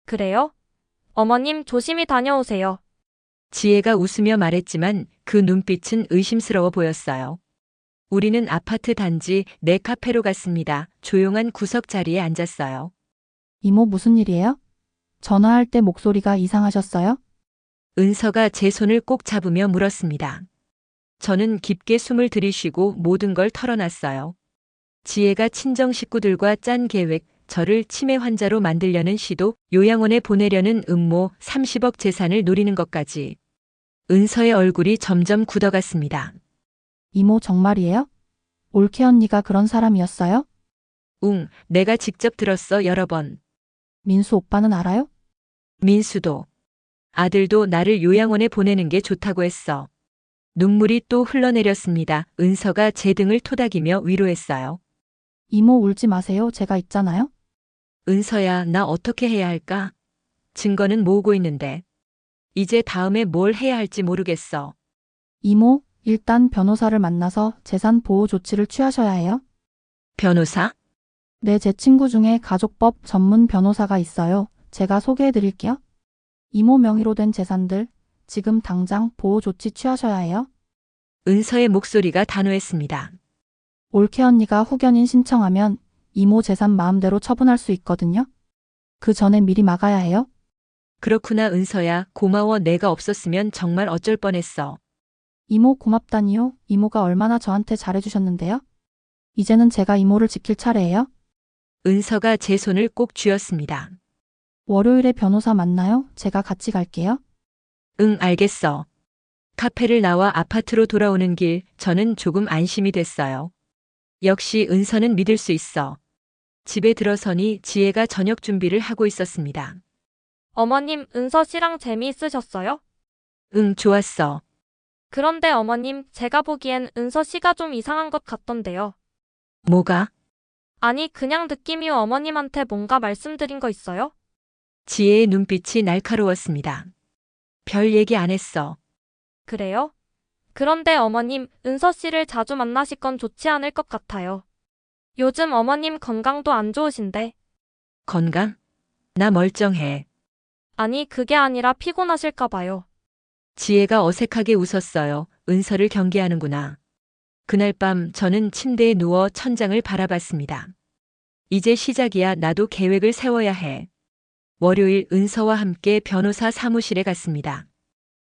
그래요? 어머님 조심히 다녀오세요. 지혜가 웃으며 말했지만 그 눈빛은 의심스러워 보였어요. 우리는 아파트 단지 내 카페로 갔습니다. 조용한 구석 자리에 앉았어요. 이모 무슨 일이에요? 전화할 때 목소리가 이상하셨어요? 은서가 제 손을 꼭 잡으며 물었습니다. 저는 깊게 숨을 들이쉬고 모든 걸 털어놨어요. 지혜가 친정 식구들과 짠 계획, 저를 치매 환자로 만들려는 시도, 요양원에 보내려는 음모, 30억 재산을 노리는 것까지. 은서의 얼굴이 점점 굳어갔습니다. 이모 정말이에요? 올케 언니가 그런 사람이었어요? 내가 직접 들었어, 여러 번. 민수 오빠는 알아요? 민수도. 아들도 나를 요양원에 보내는 게 좋다고 했어. 눈물이 또 흘러내렸습니다. 은서가 제 등을 토닥이며 위로했어요. 이모 울지 마세요. 제가 있잖아요. 은서야, 나 어떻게 해야 할까? 증거는 모으고 있는데. 이제 다음에 뭘 해야 할지 모르겠어. 이모, 일단 변호사를 만나서 재산 보호 조치를 취하셔야 해요. 변호사? 네, 제 친구 중에 가족법 전문 변호사가 있어요. 제가 소개해 드릴게요. 이모 명의로 된 재산들, 지금 당장 보호 조치 취하셔야 해요. 은서의 목소리가 단호했습니다. 올케 언니가 후견인 신청하면 이모 재산 마음대로 처분할 수 있거든요. 그 전에 미리 막아야 해요. 그렇구나, 은서야. 고마워. 내가 없었으면 정말 어쩔 뻔했어. 이모 고맙다니요. 이모가 얼마나 저한테 잘해주셨는데요. 이제는 제가 이모를 지킬 차례예요. 은서가 제 손을 꼭 쥐었습니다. 월요일에 변호사 만나요. 제가 같이 갈게요. 응, 알겠어. 카페를 나와 아파트로 돌아오는 길, 저는 조금 안심이 됐어요. 역시 은서는 믿을 수 있어. 집에 들어서니 지혜가 저녁 준비를 하고 있었습니다. 어머님, 은서 씨랑 재미있으셨어요? 응, 좋았어. 그런데 어머님, 제가 보기엔 은서 씨가 좀 이상한 것 같던데요. 뭐가? 아니, 그냥 느낌이 어머님한테 뭔가 말씀드린 거 있어요? 지혜의 눈빛이 날카로웠습니다. 별 얘기 안 했어. 그래요? 그런데 어머님, 은서 씨를 자주 만나실 건 좋지 않을 것 같아요. 요즘 어머님 건강도 안 좋으신데. 건강? 나 멀쩡해. 아니, 그게 아니라 피곤하실까 봐요. 지혜가 어색하게 웃었어요. 은서를 경계하는구나. 그날 밤 저는 침대에 누워 천장을 바라봤습니다. 이제 시작이야. 나도 계획을 세워야 해. 월요일 은서와 함께 변호사 사무실에 갔습니다.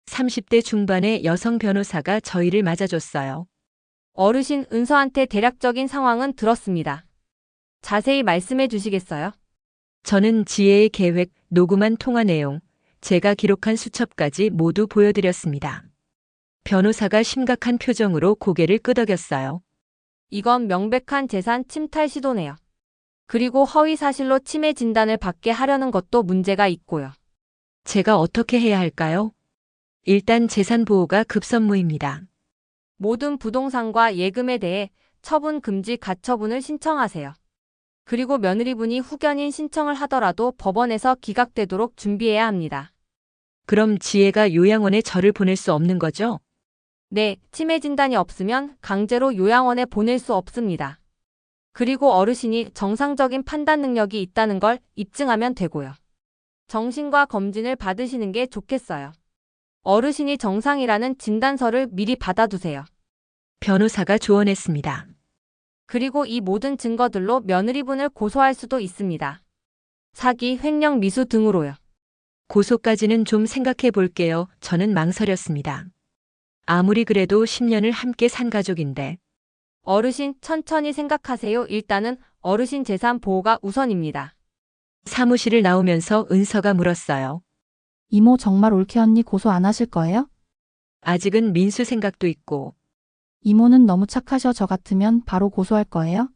30대 중반의 여성 변호사가 저희를 맞아줬어요. 어르신 은서한테 대략적인 상황은 들었습니다. 자세히 말씀해 주시겠어요? 저는 지혜의 계획, 녹음한 통화 내용, 제가 기록한 수첩까지 모두 보여드렸습니다. 변호사가 심각한 표정으로 고개를 끄덕였어요. 이건 명백한 재산 침탈 시도네요. 그리고 허위 사실로 치매 진단을 받게 하려는 것도 문제가 있고요. 제가 어떻게 해야 할까요? 일단 재산 보호가 급선무입니다. 모든 부동산과 예금에 대해 처분 금지 가처분을 신청하세요. 그리고 며느리분이 후견인 신청을 하더라도 법원에서 기각되도록 준비해야 합니다. 그럼 지혜가 요양원에 저를 보낼 수 없는 거죠? 네, 치매 진단이 없으면 강제로 요양원에 보낼 수 없습니다. 그리고 어르신이 정상적인 판단 능력이 있다는 걸 입증하면 되고요. 정신과 검진을 받으시는 게 좋겠어요. 어르신이 정상이라는 진단서를 미리 받아두세요. 변호사가 조언했습니다. 그리고 이 모든 증거들로 며느리분을 고소할 수도 있습니다. 사기, 횡령, 미수 등으로요. 고소까지는 좀 생각해 볼게요. 저는 망설였습니다. 아무리 그래도 10년을 함께 산 가족인데. 어르신 천천히 생각하세요. 일단은 어르신 재산 보호가 우선입니다. 사무실을 나오면서 은서가 물었어요. 이모 정말 올케 언니 고소 안 하실 거예요? 아직은 민수 생각도 있고. 이모는 너무 착하셔. 저 같으면 바로 고소할 거예요?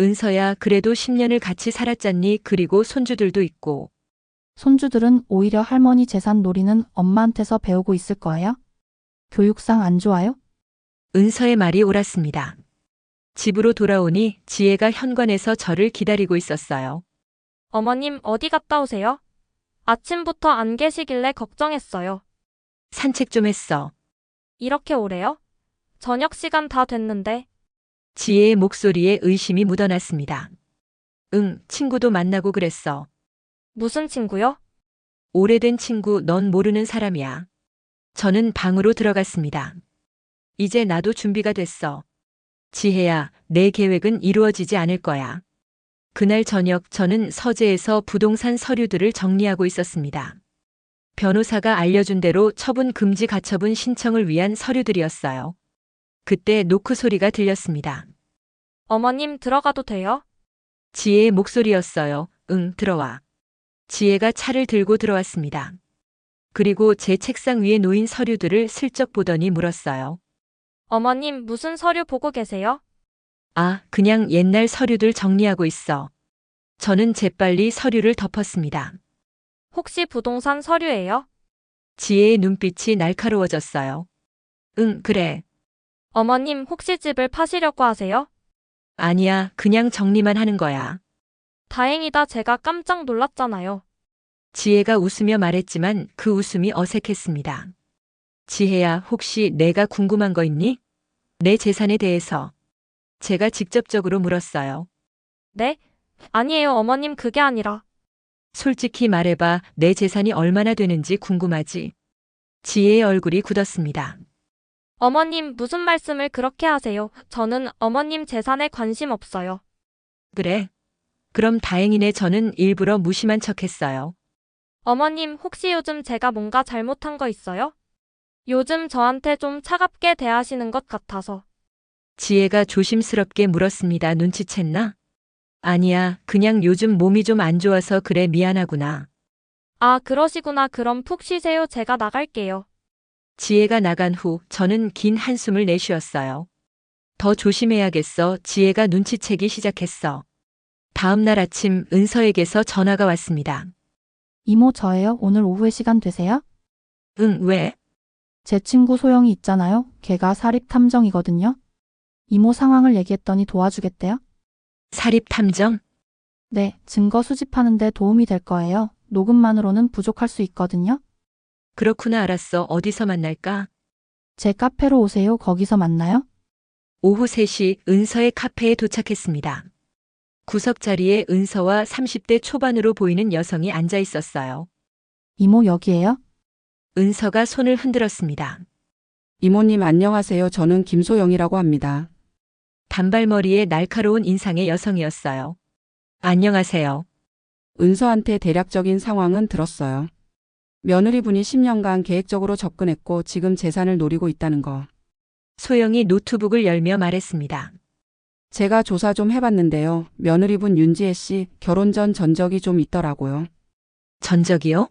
은서야, 그래도 10년을 같이 살았잖니. 그리고 손주들도 있고. 손주들은 오히려 할머니 재산 노리는 엄마한테서 배우고 있을 거예요? 교육상 안 좋아요? 은서의 말이 옳았습니다. 집으로 돌아오니 지혜가 현관에서 저를 기다리고 있었어요. 어머님 어디 갔다 오세요? 아침부터 안 계시길래 걱정했어요. 산책 좀 했어. 이렇게 오래요? 저녁 시간 다 됐는데. 지혜의 목소리에 의심이 묻어났습니다. 응, 친구도 만나고 그랬어. 무슨 친구요? 오래된 친구, 넌 모르는 사람이야. 저는 방으로 들어갔습니다. 이제 나도 준비가 됐어. 지혜야, 내 계획은 이루어지지 않을 거야. 그날 저녁 저는 서재에서 부동산 서류들을 정리하고 있었습니다. 변호사가 알려준 대로 처분 금지 가처분 신청을 위한 서류들이었어요. 그때 노크 소리가 들렸습니다. 어머님 들어가도 돼요? 지혜의 목소리였어요. 응, 들어와. 지혜가 차를 들고 들어왔습니다. 그리고 제 책상 위에 놓인 서류들을 슬쩍 보더니 물었어요. 어머님 무슨 서류 보고 계세요? 아, 그냥 옛날 서류들 정리하고 있어. 저는 재빨리 서류를 덮었습니다. 혹시 부동산 서류예요? 지혜의 눈빛이 날카로워졌어요. 응, 그래. 어머님 혹시 집을 파시려고 하세요? 아니야, 그냥 정리만 하는 거야. 다행이다. 제가 깜짝 놀랐잖아요. 지혜가 웃으며 말했지만 그 웃음이 어색했습니다. 지혜야, 혹시 내가 궁금한 거 있니? 내 재산에 대해서. 제가 직접적으로 물었어요. 네? 아니에요, 어머님 그게 아니라. 솔직히 말해봐, 내 재산이 얼마나 되는지 궁금하지? 지혜의 얼굴이 굳었습니다. 어머님 무슨 말씀을 그렇게 하세요? 저는 어머님 재산에 관심 없어요. 그래? 그럼 다행이네. 저는 일부러 무심한 척했어요. 어머님 혹시 요즘 제가 뭔가 잘못한 거 있어요? 요즘 저한테 좀 차갑게 대하시는 것 같아서. 지혜가 조심스럽게 물었습니다. 눈치챘나? 아니야, 그냥 요즘 몸이 좀 안 좋아서 그래. 미안하구나. 아, 그러시구나. 그럼 푹 쉬세요. 제가 나갈게요. 지혜가 나간 후 저는 긴 한숨을 내쉬었어요. 더 조심해야겠어. 지혜가 눈치채기 시작했어. 다음 날 아침 은서에게서 전화가 왔습니다. 이모 저예요. 오늘 오후에 시간 되세요? 응, 왜? 제 친구 소영이 있잖아요. 걔가 사립 탐정이거든요. 이모 상황을 얘기했더니 도와주겠대요. 사립 탐정? 네, 증거 수집하는데 도움이 될 거예요. 녹음만으로는 부족할 수 있거든요. 그렇구나. 알았어. 어디서 만날까? 제 카페로 오세요. 거기서 만나요. 오후 3시 은서의 카페에 도착했습니다. 구석 자리에 은서와 30대 초반으로 보이는 여성이 앉아 있었어요. 이모 여기에요? 은서가 손을 흔들었습니다. 이모님 안녕하세요. 저는 김소영이라고 합니다. 단발머리에 날카로운 인상의 여성이었어요. 안녕하세요. 은서한테 대략적인 상황은 들었어요. 며느리분이 10년간 계획적으로 접근했고 지금 재산을 노리고 있다는 거. 소영이 노트북을 열며 말했습니다. 제가 조사 좀 해봤는데요. 며느리분 윤지혜 씨 결혼 전 전적이 좀 있더라고요. 전적이요?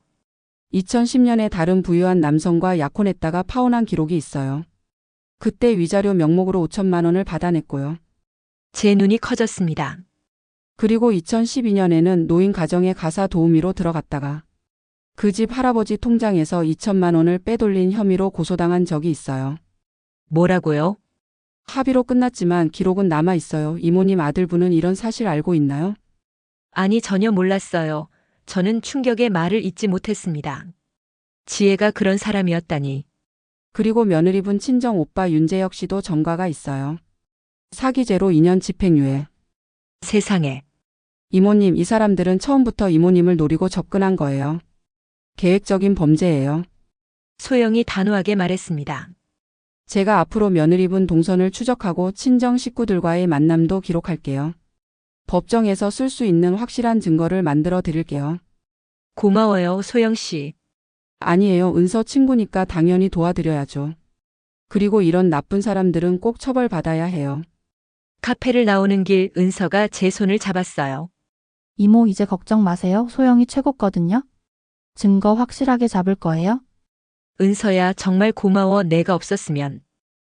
2010년에 다른 부유한 남성과 약혼했다가 파혼한 기록이 있어요. 그때 위자료 명목으로 5천만 원을 받아냈고요. 제 눈이 커졌습니다. 그리고 2012년에는 노인 가정에 가사 도우미로 들어갔다가 그 집 할아버지 통장에서 2천만 원을 빼돌린 혐의로 고소당한 적이 있어요. 뭐라고요? 합의로 끝났지만 기록은 남아 있어요. 이모님 아들분은 이런 사실 알고 있나요? 아니, 전혀 몰랐어요. 저는 충격의 말을 잇지 못했습니다. 지혜가 그런 사람이었다니. 그리고 며느리분 친정 오빠 윤재혁 씨도 전과가 있어요. 사기죄로 2년 집행유예. 세상에. 이모님, 이 사람들은 처음부터 이모님을 노리고 접근한 거예요. 계획적인 범죄예요. 소영이 단호하게 말했습니다. 제가 앞으로 며느리분 동선을 추적하고 친정 식구들과의 만남도 기록할게요. 법정에서 쓸 수 있는 확실한 증거를 만들어 드릴게요. 고마워요, 소영 씨. 아니에요. 은서 친구니까 당연히 도와드려야죠. 그리고 이런 나쁜 사람들은 꼭 처벌받아야 해요. 카페를 나오는 길 은서가 제 손을 잡았어요. 이모 이제 걱정 마세요. 소영이 최고거든요. 증거 확실하게 잡을 거예요. 은서야, 정말 고마워. 내가 없었으면.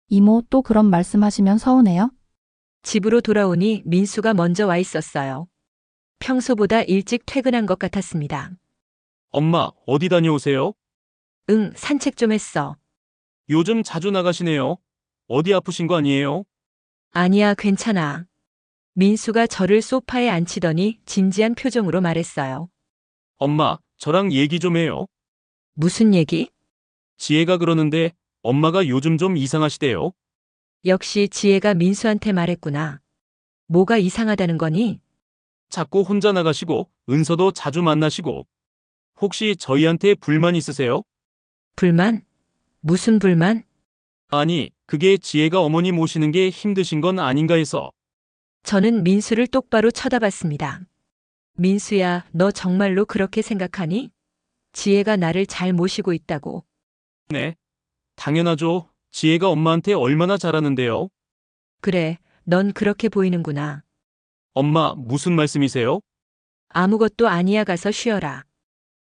이모 또 그런 말씀하시면 서운해요. 집으로 돌아오니 민수가 먼저 와 있었어요. 평소보다 일찍 퇴근한 것 같았습니다. 엄마, 어디 다녀오세요? 응, 산책 좀 했어. 요즘 자주 나가시네요. 어디 아프신 거 아니에요? 아니야, 괜찮아. 민수가 저를 소파에 앉히더니 진지한 표정으로 말했어요. 엄마, 저랑 얘기 좀 해요. 무슨 얘기? 지혜가 그러는데 엄마가 요즘 좀 이상하시대요. 역시 지혜가 민수한테 말했구나. 뭐가 이상하다는 거니? 자꾸 혼자 나가시고 은서도 자주 만나시고. 혹시 저희한테 불만 있으세요? 불만? 무슨 불만? 아니, 그게 지혜가 어머니 모시는 게 힘드신 건 아닌가 해서. 저는 민수를 똑바로 쳐다봤습니다. 민수야, 너 정말로 그렇게 생각하니? 지혜가 나를 잘 모시고 있다고. 네. 당연하죠. 지혜가 엄마한테 얼마나 잘하는데요. 그래, 넌 그렇게 보이는구나. 엄마, 무슨 말씀이세요? 아무것도 아니야, 가서 쉬어라.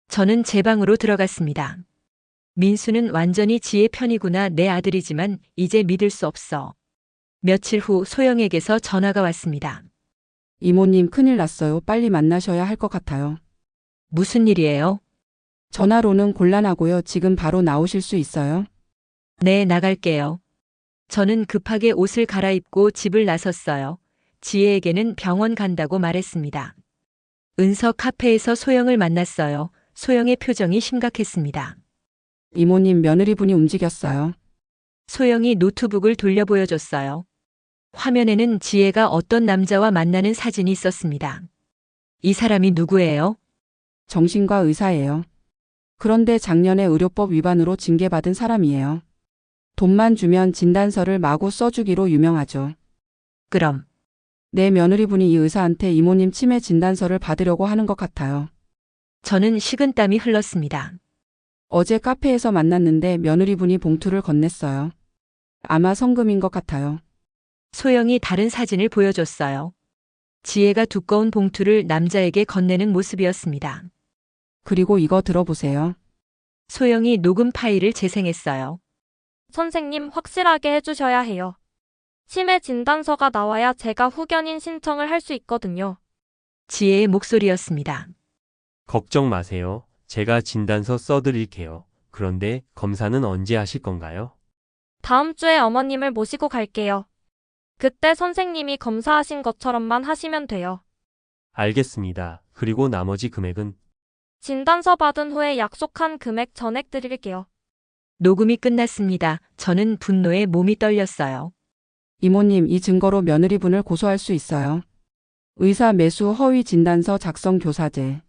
저는 제 방으로 들어갔습니다. 민수는 완전히 지혜 편이구나. 내 아들이지만 이제 믿을 수 없어. 며칠 후 소영에게서 전화가 왔습니다. 이모님 큰일 났어요. 빨리 만나셔야 할 것 같아요. 무슨 일이에요? 전화로는 곤란하고요. 지금 바로 나오실 수 있어요? 네, 나갈게요. 저는 급하게 옷을 갈아입고 집을 나섰어요. 지혜에게는 병원 간다고 말했습니다. 은서 카페에서 소영을 만났어요. 소영의 표정이 심각했습니다. 이모님, 며느리분이 움직였어요. 소영이 노트북을 돌려 보여줬어요. 화면에는 지혜가 어떤 남자와 만나는 사진이 있었습니다. 이 사람이 누구예요? 정신과 의사예요. 그런데 작년에 의료법 위반으로 징계받은 사람이에요. 돈만 주면 진단서를 마구 써주기로 유명하죠. 그럼 내 며느리분이 이 의사한테 이모님 치매 진단서를 받으려고 하는 것 같아요. 저는 식은땀이 흘렀습니다. 어제 카페에서 만났는데 며느리분이 봉투를 건넸어요. 아마 성금인 것 같아요. 소영이 다른 사진을 보여줬어요. 지혜가 두꺼운 봉투를 남자에게 건네는 모습이었습니다. 그리고 이거 들어보세요. 소영이 녹음 파일을 재생했어요. 선생님 확실하게 해주셔야 해요. 치매 진단서가 나와야 제가 후견인 신청을 할 수 있거든요. 지혜의 목소리였습니다. 걱정 마세요. 제가 진단서 써드릴게요. 그런데 검사는 언제 하실 건가요? 다음 주에 어머님을 모시고 갈게요. 그때 선생님이 검사하신 것처럼만 하시면 돼요. 알겠습니다. 그리고 나머지 금액은? 진단서 받은 후에 약속한 금액 전액 드릴게요. 녹음이 끝났습니다. 저는 분노에 몸이 떨렸어요. 이모님, 이 증거로 며느리분을 고소할 수 있어요. 의사 매수 허위 진단서 작성 교사죄.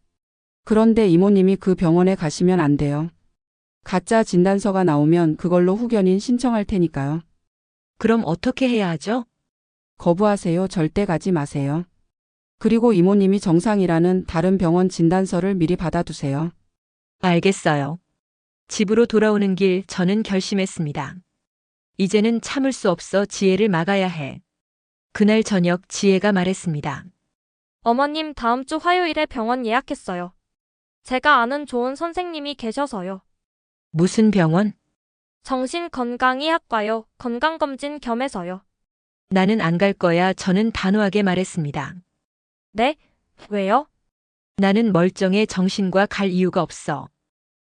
그런데 이모님이 그 병원에 가시면 안 돼요. 가짜 진단서가 나오면 그걸로 후견인 신청할 테니까요. 그럼 어떻게 해야 하죠? 거부하세요. 절대 가지 마세요. 그리고 이모님이 정상이라는 다른 병원 진단서를 미리 받아두세요. 알겠어요. 집으로 돌아오는 길 저는 결심했습니다. 이제는 참을 수 없어 지혜를 막아야 해. 그날 저녁 지혜가 말했습니다. 어머님 다음 주 화요일에 병원 예약했어요. 제가 아는 좋은 선생님이 계셔서요. 무슨 병원? 정신건강의학과요. 건강검진 겸해서요. 나는 안 갈 거야. 저는 단호하게 말했습니다. 네? 왜요? 나는 멀쩡해. 정신과 갈 이유가 없어.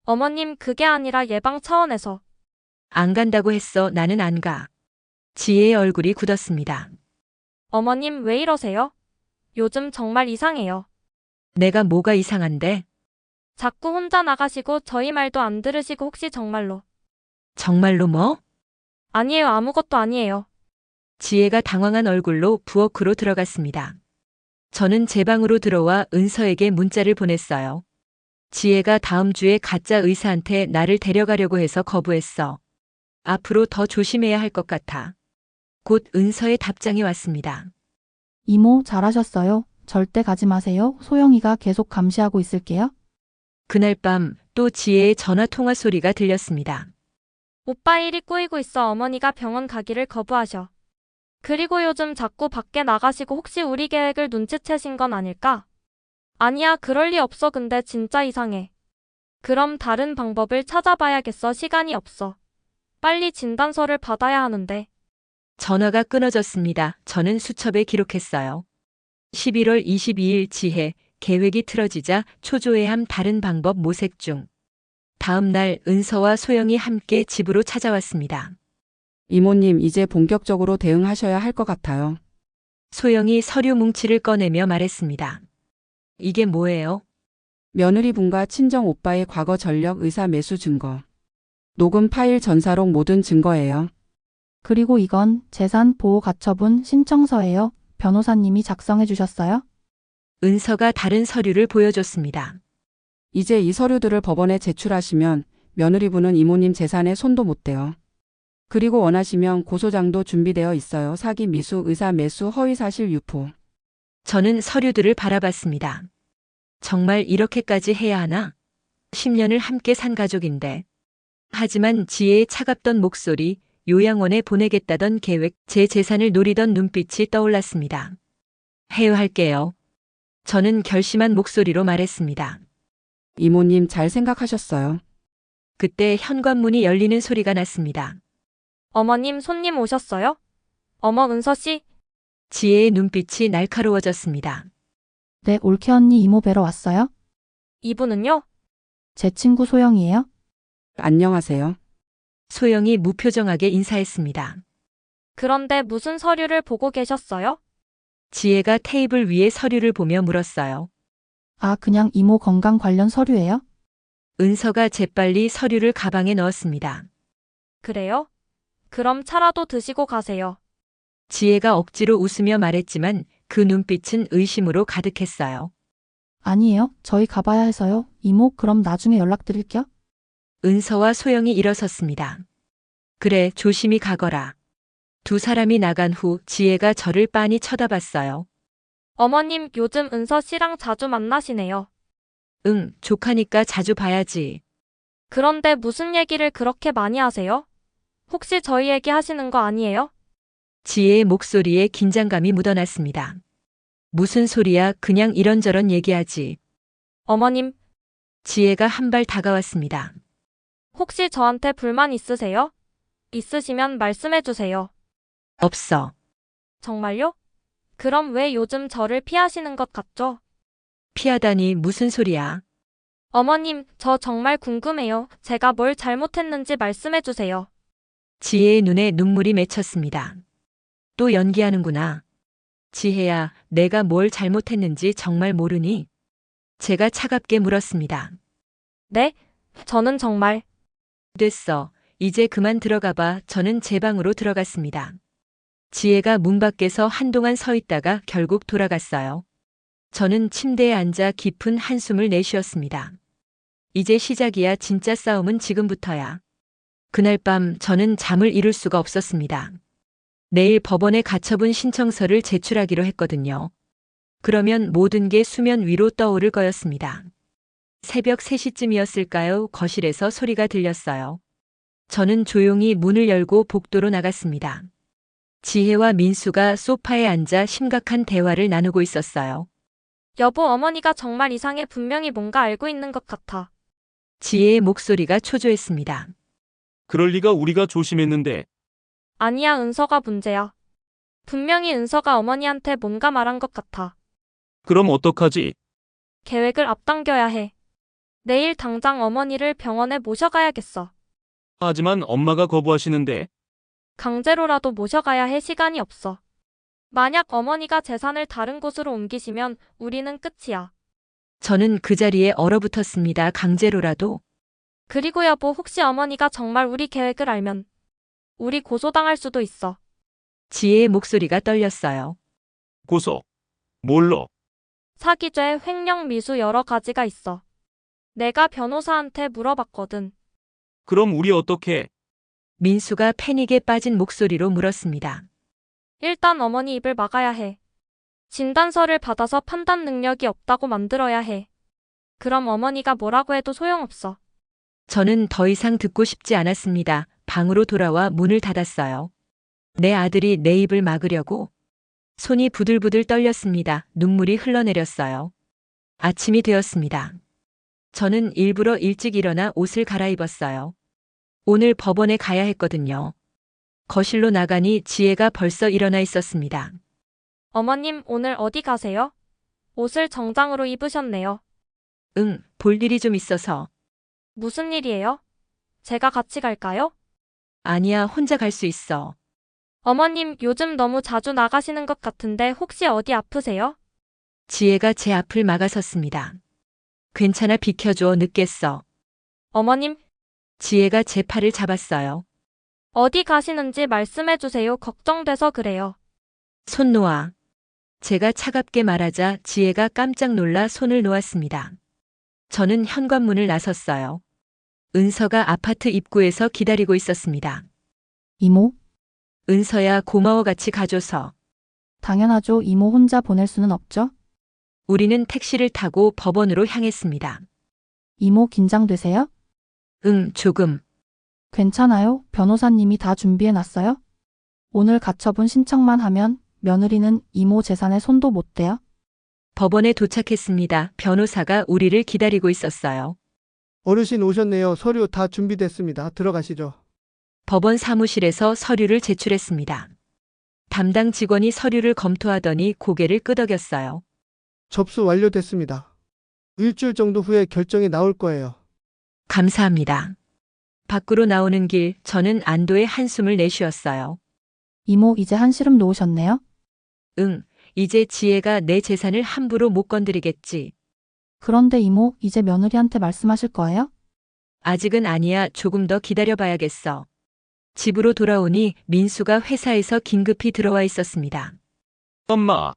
어머님 그게 아니라 예방 차원에서. 안 간다고 했어. 나는 안 가. 지혜의 얼굴이 굳었습니다. 어머님 왜 이러세요? 요즘 정말 이상해요. 내가 뭐가 이상한데? 자꾸 혼자 나가시고 저희 말도 안 들으시고 혹시 정말로. 정말로 뭐? 아니에요. 아무것도 아니에요. 지혜가 당황한 얼굴로 부엌으로 들어갔습니다. 저는 제 방으로 들어와 은서에게 문자를 보냈어요. 지혜가 다음 주에 가짜 의사한테 나를 데려가려고 해서 거부했어. 앞으로 더 조심해야 할 것 같아. 곧 은서의 답장이 왔습니다. 이모, 잘하셨어요. 절대 가지 마세요. 소영이가 계속 감시하고 있을게요. 그날 밤 또 지혜의 전화 통화 소리가 들렸습니다. 오빠 일이 꼬이고 있어. 어머니가 병원 가기를 거부하셔. 그리고 요즘 자꾸 밖에 나가시고 혹시 우리 계획을 눈치채신 건 아닐까? 아니야, 그럴 리 없어. 근데 진짜 이상해. 그럼 다른 방법을 찾아봐야겠어. 시간이 없어. 빨리 진단서를 받아야 하는데. 전화가 끊어졌습니다. 저는 수첩에 기록했어요. 11월 22일 지혜, 계획이 틀어지자 초조해함 다른 방법 모색 중. 다음 날 은서와 소영이 함께 집으로 찾아왔습니다. 이모님, 이제 본격적으로 대응하셔야 할 것 같아요. 소영이 서류 뭉치를 꺼내며 말했습니다. 이게 뭐예요? 며느리분과 친정 오빠의 과거 전력 의사 매수 증거. 녹음 파일 전사록 모든 증거예요. 그리고 이건 재산 보호 가처분 신청서예요. 변호사님이 작성해 주셨어요? 은서가 다른 서류를 보여줬습니다. 이제 이 서류들을 법원에 제출하시면 며느리분은 이모님 재산에 손도 못 대요. 그리고 원하시면 고소장도 준비되어 있어요. 사기 미수, 의사 매수, 허위사실 유포. 저는 서류들을 바라봤습니다. 정말 이렇게까지 해야 하나? 10년을 함께 산 가족인데. 하지만 지혜의 차갑던 목소리, 요양원에 보내겠다던 계획, 제 재산을 노리던 눈빛이 떠올랐습니다. 해요할게요. 저는 결심한 목소리로 말했습니다. 이모님 잘 생각하셨어요. 그때 현관문이 열리는 소리가 났습니다. 어머님, 손님 오셨어요? 어머, 은서 씨. 지혜의 눈빛이 날카로워졌습니다. 네, 올케 언니 이모 뵈러 왔어요? 이분은요? 제 친구 소영이에요. 안녕하세요. 소영이 무표정하게 인사했습니다. 그런데 무슨 서류를 보고 계셨어요? 지혜가 테이블 위에 서류를 보며 물었어요. 아, 그냥 이모 건강 관련 서류예요? 은서가 재빨리 서류를 가방에 넣었습니다. 그래요? 그럼 차라도 드시고 가세요. 지혜가 억지로 웃으며 말했지만 그 눈빛은 의심으로 가득했어요. 아니에요. 저희 가봐야 해서요. 이모, 그럼 나중에 연락드릴게요. 은서와 소영이 일어섰습니다. 그래, 조심히 가거라. 두 사람이 나간 후 지혜가 저를 빤히 쳐다봤어요. 어머님, 요즘 은서 씨랑 자주 만나시네요. 응, 조카니까 자주 봐야지. 그런데 무슨 얘기를 그렇게 많이 하세요? 혹시 저희 얘기 하시는 거 아니에요? 지혜의 목소리에 긴장감이 묻어났습니다. 무슨 소리야, 그냥 이런저런 얘기하지. 어머님, 지혜가 한 발 다가왔습니다. 혹시 저한테 불만 있으세요? 있으시면 말씀해 주세요. 없어. 정말요? 그럼 왜 요즘 저를 피하시는 것 같죠? 피하다니 무슨 소리야. 어머님, 저 정말 궁금해요. 제가 뭘 잘못했는지 말씀해 주세요. 지혜의 눈에 눈물이 맺혔습니다. 또 연기하는구나. 지혜야, 내가 뭘 잘못했는지 정말 모르니? 제가 차갑게 물었습니다. 네? 저는 정말. 됐어. 이제 그만 들어가 봐. 저는 제 방으로 들어갔습니다. 지혜가 문 밖에서 한동안 서 있다가 결국 돌아갔어요. 저는 침대에 앉아 깊은 한숨을 내쉬었습니다. 이제 시작이야. 진짜 싸움은 지금부터야. 그날 밤 저는 잠을 이룰 수가 없었습니다. 내일 법원에 가처분 신청서를 제출하기로 했거든요. 그러면 모든 게 수면 위로 떠오를 거였습니다. 새벽 3시쯤이었을까요? 거실에서 소리가 들렸어요. 저는 조용히 문을 열고 복도로 나갔습니다. 지혜와 민수가 소파에 앉아 심각한 대화를 나누고 있었어요. 여보, 어머니가 정말 이상해. 분명히 뭔가 알고 있는 것 같아. 지혜의 목소리가 초조했습니다. 그럴 리가. 우리가 조심했는데. 아니야, 은서가 문제야. 분명히 은서가 어머니한테 뭔가 말한 것 같아. 그럼 어떡하지? 계획을 앞당겨야 해. 내일 당장 어머니를 병원에 모셔가야겠어. 하지만 엄마가 거부하시는데. 강제로라도 모셔가야 해. 시간이 없어. 만약 어머니가 재산을 다른 곳으로 옮기시면 우리는 끝이야. 저는 그 자리에 얼어붙었습니다. 강제로라도. 그리고 여보, 혹시 어머니가 정말 우리 계획을 알면 우리 고소당할 수도 있어. 지혜의 목소리가 떨렸어요. 고소. 뭘로? 사기죄, 횡령, 미수 여러 가지가 있어. 내가 변호사한테 물어봤거든. 그럼 우리 어떻게? 민수가 패닉에 빠진 목소리로 물었습니다. 일단 어머니 입을 막아야 해. 진단서를 받아서 판단 능력이 없다고 만들어야 해. 그럼 어머니가 뭐라고 해도 소용없어. 저는 더 이상 듣고 싶지 않았습니다. 방으로 돌아와 문을 닫았어요. 내 아들이 내 입을 막으려고. 손이 부들부들 떨렸습니다. 눈물이 흘러내렸어요. 아침이 되었습니다. 저는 일부러 일찍 일어나 옷을 갈아입었어요. 오늘 법원에 가야 했거든요. 거실로 나가니 지혜가 벌써 일어나 있었습니다. 어머님, 오늘 어디 가세요? 옷을 정장으로 입으셨네요. 응, 볼 일이 좀 있어서. 무슨 일이에요? 제가 같이 갈까요? 아니야, 혼자 갈 수 있어. 어머님, 요즘 너무 자주 나가시는 것 같은데 혹시 어디 아프세요? 지혜가 제 앞을 막아섰습니다. 괜찮아, 비켜줘, 늦겠어. 어머님, 지혜가 제 팔을 잡았어요. 어디 가시는지 말씀해 주세요. 걱정돼서 그래요. 손 놓아. 제가 차갑게 말하자 지혜가 깜짝 놀라 손을 놓았습니다. 저는 현관문을 나섰어요. 은서가 아파트 입구에서 기다리고 있었습니다. 이모, 은서야, 고마워, 같이 가줘서. 당연하죠. 이모 혼자 보낼 수는 없죠? 우리는 택시를 타고 법원으로 향했습니다. 이모 긴장되세요? 응, 조금. 괜찮아요. 변호사님이 다 준비해 놨어요? 오늘 가처분 신청만 하면 며느리는 이모 재산에 손도 못 대요? 법원에 도착했습니다. 변호사가 우리를 기다리고 있었어요. 어르신 오셨네요. 서류 다 준비됐습니다. 들어가시죠. 법원 사무실에서 서류를 제출했습니다. 담당 직원이 서류를 검토하더니 고개를 끄덕였어요. 접수 완료됐습니다. 일주일 정도 후에 결정이 나올 거예요. 감사합니다. 밖으로 나오는 길, 저는 안도의 한숨을 내쉬었어요. 이모 이제 한시름 놓으셨네요? 응, 이제 지혜가 내 재산을 함부로 못 건드리겠지. 그런데 이모 이제 며느리한테 말씀하실 거예요? 아직은 아니야. 조금 더 기다려봐야겠어. 집으로 돌아오니 민수가 회사에서 긴급히 들어와 있었습니다. 엄마,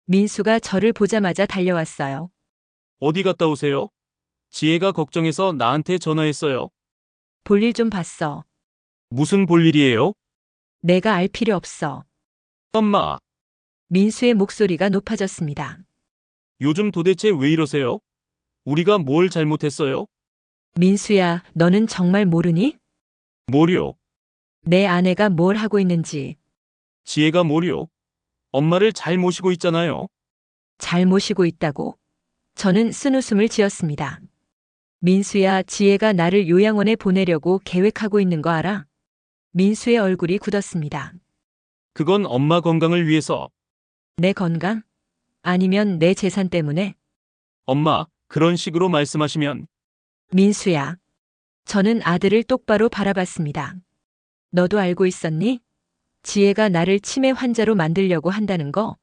민수가 저를 보자마자 달려왔어요. 어디 갔다 오세요? 지혜가 걱정해서 나한테 전화했어요. 볼일 좀 봤어. 무슨 볼일이에요? 내가 알 필요 없어. 엄마, 민수의 목소리가 높아졌습니다. 요즘 도대체 왜 이러세요? 우리가 뭘 잘못했어요? 민수야, 너는 정말 모르니? 뭐요? 내 아내가 뭘 하고 있는지. 지혜가 뭐요? 엄마를 잘 모시고 있잖아요. 잘 모시고 있다고. 저는 쓴웃음을 지었습니다. 민수야, 지혜가 나를 요양원에 보내려고 계획하고 있는 거 알아? 민수의 얼굴이 굳었습니다. 그건 엄마 건강을 위해서. 내 건강? 아니면 내 재산 때문에? 엄마, 그런 식으로 말씀하시면. 민수야. 저는 아들을 똑바로 바라봤습니다. 너도 알고 있었니? 지혜가 나를 치매 환자로 만들려고 한다는 거?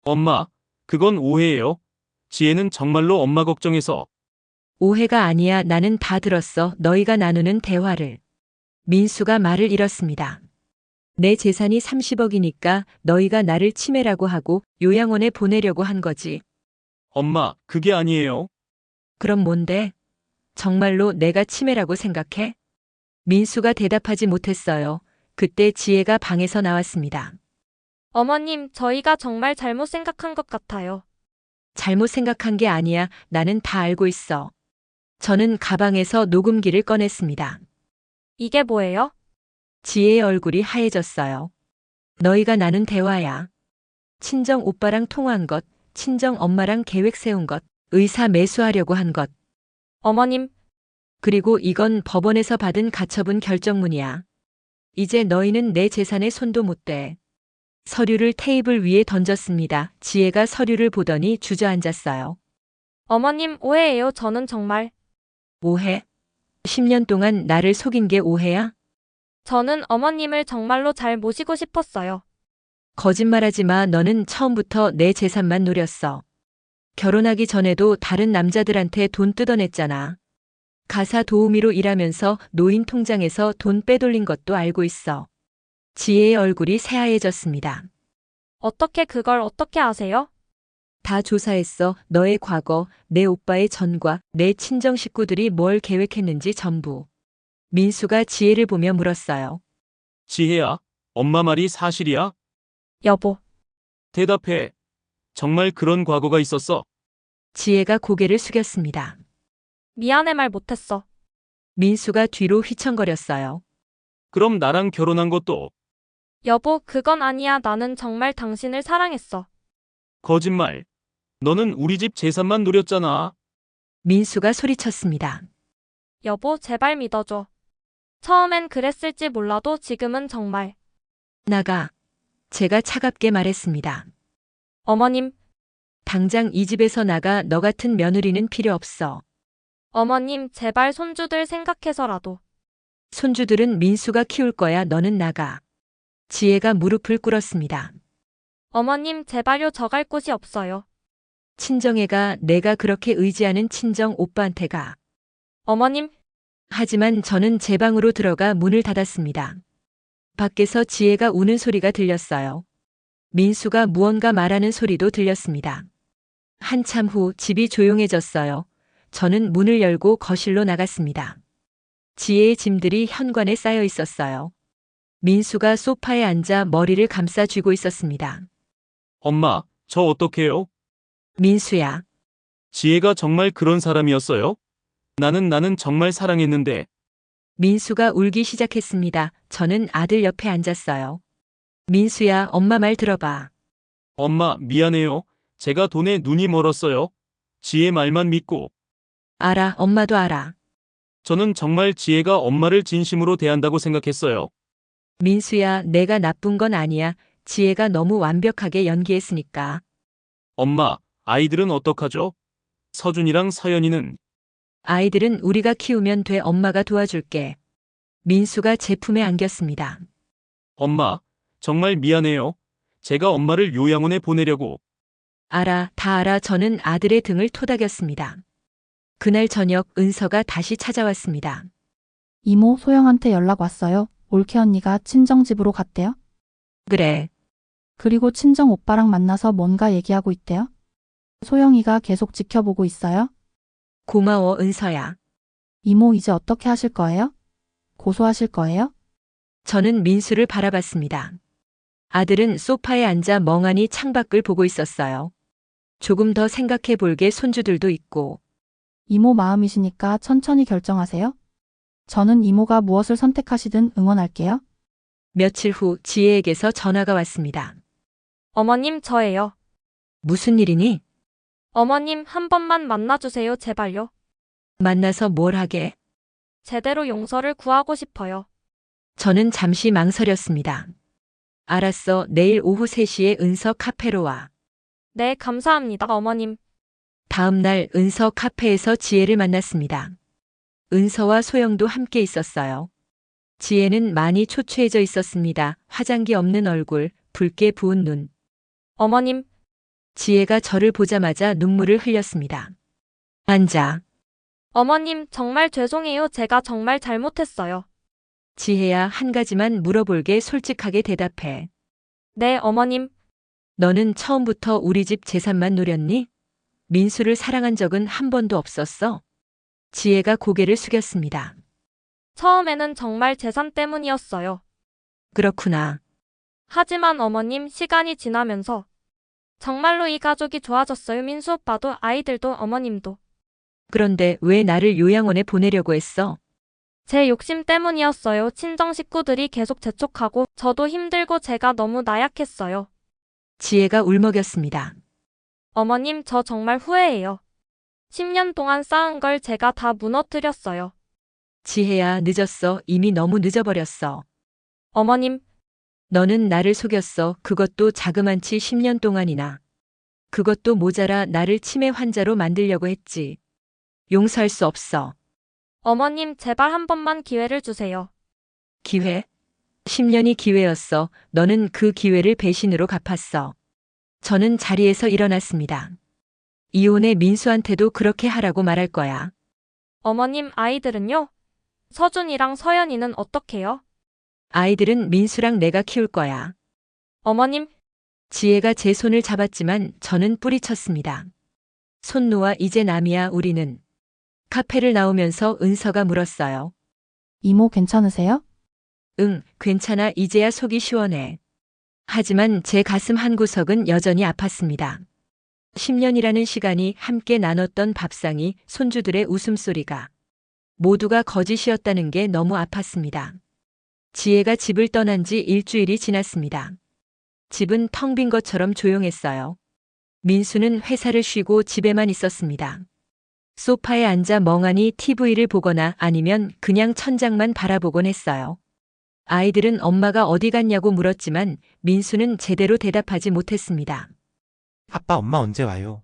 엄마, 그건 오해예요. 지혜는 정말로 엄마 걱정해서. 오해가 아니야. 나는 다 들었어. 너희가 나누는 대화를. 민수가 말을 잃었습니다. 내 재산이 30억이니까 너희가 나를 치매라고 하고 요양원에 보내려고 한 거지. 엄마, 그게 아니에요. 그럼 뭔데? 정말로 내가 치매라고 생각해? 민수가 대답하지 못했어요. 그때 지혜가 방에서 나왔습니다. 어머님, 저희가 정말 잘못 생각한 것 같아요. 잘못 생각한 게 아니야. 나는 다 알고 있어. 저는 가방에서 녹음기를 꺼냈습니다. 이게 뭐예요? 지혜의 얼굴이 하얘졌어요. 너희가 나눈 대화야. 친정 오빠랑 통화한 것, 친정 엄마랑 계획 세운 것, 의사 매수하려고 한 것. 어머님, 그리고 이건 법원에서 받은 가처분 결정문이야. 이제 너희는 내 재산에 손도 못 대. 서류를 테이블 위에 던졌습니다. 지혜가 서류를 보더니 주저앉았어요. 어머님, 오해예요. 저는 정말. 오해? 10년 동안 나를 속인 게 오해야? 저는 어머님을 정말로 잘 모시고 싶었어요. 거짓말하지 마. 너는 처음부터 내 재산만 노렸어. 결혼하기 전에도 다른 남자들한테 돈 뜯어냈잖아. 가사 도우미로 일하면서 노인 통장에서 돈 빼돌린 것도 알고 있어. 지혜의 얼굴이 새하얘졌습니다. 어떻게 그걸 어떻게 아세요? 다 조사했어. 너의 과거, 내 오빠의 전과 내 친정 식구들이 뭘 계획했는지 전부. 민수가 지혜를 보며 물었어요. 지혜야, 엄마 말이 사실이야? 여보, 대답해. 정말 그런 과거가 있었어? 지혜가 고개를 숙였습니다. 미안해 말 못했어. 민수가 뒤로 휘청거렸어요. 그럼 나랑 결혼한 것도 여보, 그건 아니야. 나는 정말 당신을 사랑했어. 거짓말. 너는 우리 집 재산만 노렸잖아. 민수가 소리쳤습니다. 여보, 제발 믿어줘. 처음엔 그랬을지 몰라도 지금은 정말. 나가. 제가 차갑게 말했습니다. 어머님, 당장 이 집에서 나가. 너 같은 며느리는 필요 없어. 어머님, 제발 손주들 생각해서라도. 손주들은 민수가 키울 거야. 너는 나가. 지혜가 무릎을 꿇었습니다. 어머님, 제발요. 저 갈 곳이 없어요. 친정애가 내가 그렇게 의지하는 친정 오빠한테 가. 어머님, 하지만 저는 제 방으로 들어가 문을 닫았습니다. 밖에서 지혜가 우는 소리가 들렸어요. 민수가 무언가 말하는 소리도 들렸습니다. 한참 후 집이 조용해졌어요. 저는 문을 열고 거실로 나갔습니다. 지혜의 짐들이 현관에 쌓여 있었어요. 민수가 소파에 앉아 머리를 감싸 쥐고 있었습니다. 엄마, 저 어떡해요? 민수야, 지혜가 정말 그런 사람이었어요? 나는 정말 사랑했는데. 민수가 울기 시작했습니다. 저는 아들 옆에 앉았어요. 민수야, 엄마 말 들어봐. 엄마, 미안해요. 제가 돈에 눈이 멀었어요. 지혜 말만 믿고. 알아, 엄마도 알아. 저는 정말 지혜가 엄마를 진심으로 대한다고 생각했어요. 민수야, 내가 나쁜 건 아니야. 지혜가 너무 완벽하게 연기했으니까. 엄마, 아이들은 어떡하죠? 서준이랑 서연이는? 아이들은 우리가 키우면 돼. 엄마가 도와줄게. 민수가 제 품에 안겼습니다. 엄마, 정말 미안해요. 제가 엄마를 요양원에 보내려고. 알아, 다 알아. 저는 아들의 등을 토닥였습니다. 그날 저녁 은서가 다시 찾아왔습니다. 이모, 소영한테 연락 왔어요. 올케 언니가 친정집으로 갔대요. 그래, 그리고 친정 오빠랑 만나서 뭔가 얘기하고 있대요. 소영이가 계속 지켜보고 있어요. 고마워 은서야. 이모, 이제 어떻게 하실 거예요? 고소하실 거예요? 저는 민수를 바라봤습니다. 아들은 소파에 앉아 멍하니 창밖을 보고 있었어요. 조금 더 생각해 볼게. 손주들도 있고. 이모 마음이시니까 천천히 결정하세요. 저는 이모가 무엇을 선택하시든 응원할게요. 며칠 후 지혜에게서 전화가 왔습니다. 어머님, 저예요. 무슨 일이니? 어머님, 한 번만 만나주세요. 제발요. 만나서 뭘 하게? 제대로 용서를 구하고 싶어요. 저는 잠시 망설였습니다. 알았어. 내일 오후 3시에 은서 카페로 와. 네, 감사합니다, 어머님. 다음 날 은서 카페에서 지혜를 만났습니다. 은서와 소영도 함께 있었어요. 지혜는 많이 초췌해져 있었습니다. 화장기 없는 얼굴, 붉게 부은 눈. 어머님, 지혜가 저를 보자마자 눈물을 흘렸습니다. 앉아. 어머님, 정말 죄송해요. 제가 정말 잘못했어요. 지혜야, 한 가지만 물어볼게. 솔직하게 대답해. 네, 어머님. 너는 처음부터 우리 집 재산만 노렸니? 민수를 사랑한 적은 한 번도 없었어? 지혜가 고개를 숙였습니다. 처음에는 정말 재산 때문이었어요. 그렇구나. 하지만 어머님, 시간이 지나면서 정말로 이 가족이 좋아졌어요. 민수 오빠도, 아이들도, 어머님도. 그런데 왜 나를 요양원에 보내려고 했어? 제 욕심 때문이었어요. 친정 식구들이 계속 재촉하고 저도 힘들고 제가 너무 나약했어요. 지혜가 울먹였습니다. 어머님, 저 정말 후회해요. 10년 동안 쌓은 걸 제가 다 무너뜨렸어요. 지혜야, 늦었어. 이미 너무 늦어버렸어. 어머님, 너는 나를 속였어. 그것도 자그만치 10년 동안이나. 그것도 모자라 나를 치매 환자로 만들려고 했지. 용서할 수 없어. 어머님, 제발 한 번만 기회를 주세요. 기회? 10년이 기회였어. 너는 그 기회를 배신으로 갚았어. 저는 자리에서 일어났습니다. 이혼의 민수한테도 그렇게 하라고 말할 거야. 어머님, 아이들은요? 서준이랑 서연이는 어떡해요? 아이들은 민수랑 내가 키울 거야. 어머님, 지혜가 제 손을 잡았지만 저는 뿌리쳤습니다. 손 놓아 이제 남이야 우리는. 카페를 나오면서 은서가 물었어요. 이모 괜찮으세요? 응, 괜찮아. 이제야 속이 시원해. 하지만 제 가슴 한구석은 여전히 아팠습니다. 10년이라는 시간이 함께 나눴던 밥상이, 손주들의 웃음소리가 모두가 거짓이었다는 게 너무 아팠습니다. 지혜가 집을 떠난 지 일주일이 지났습니다. 집은 텅 빈 것처럼 조용했어요. 민수는 회사를 쉬고 집에만 있었습니다. 소파에 앉아 멍하니 TV를 보거나 아니면 그냥 천장만 바라보곤 했어요. 아이들은 엄마가 어디 갔냐고 물었지만 민수는 제대로 대답하지 못했습니다. 아빠, 엄마 언제 와요?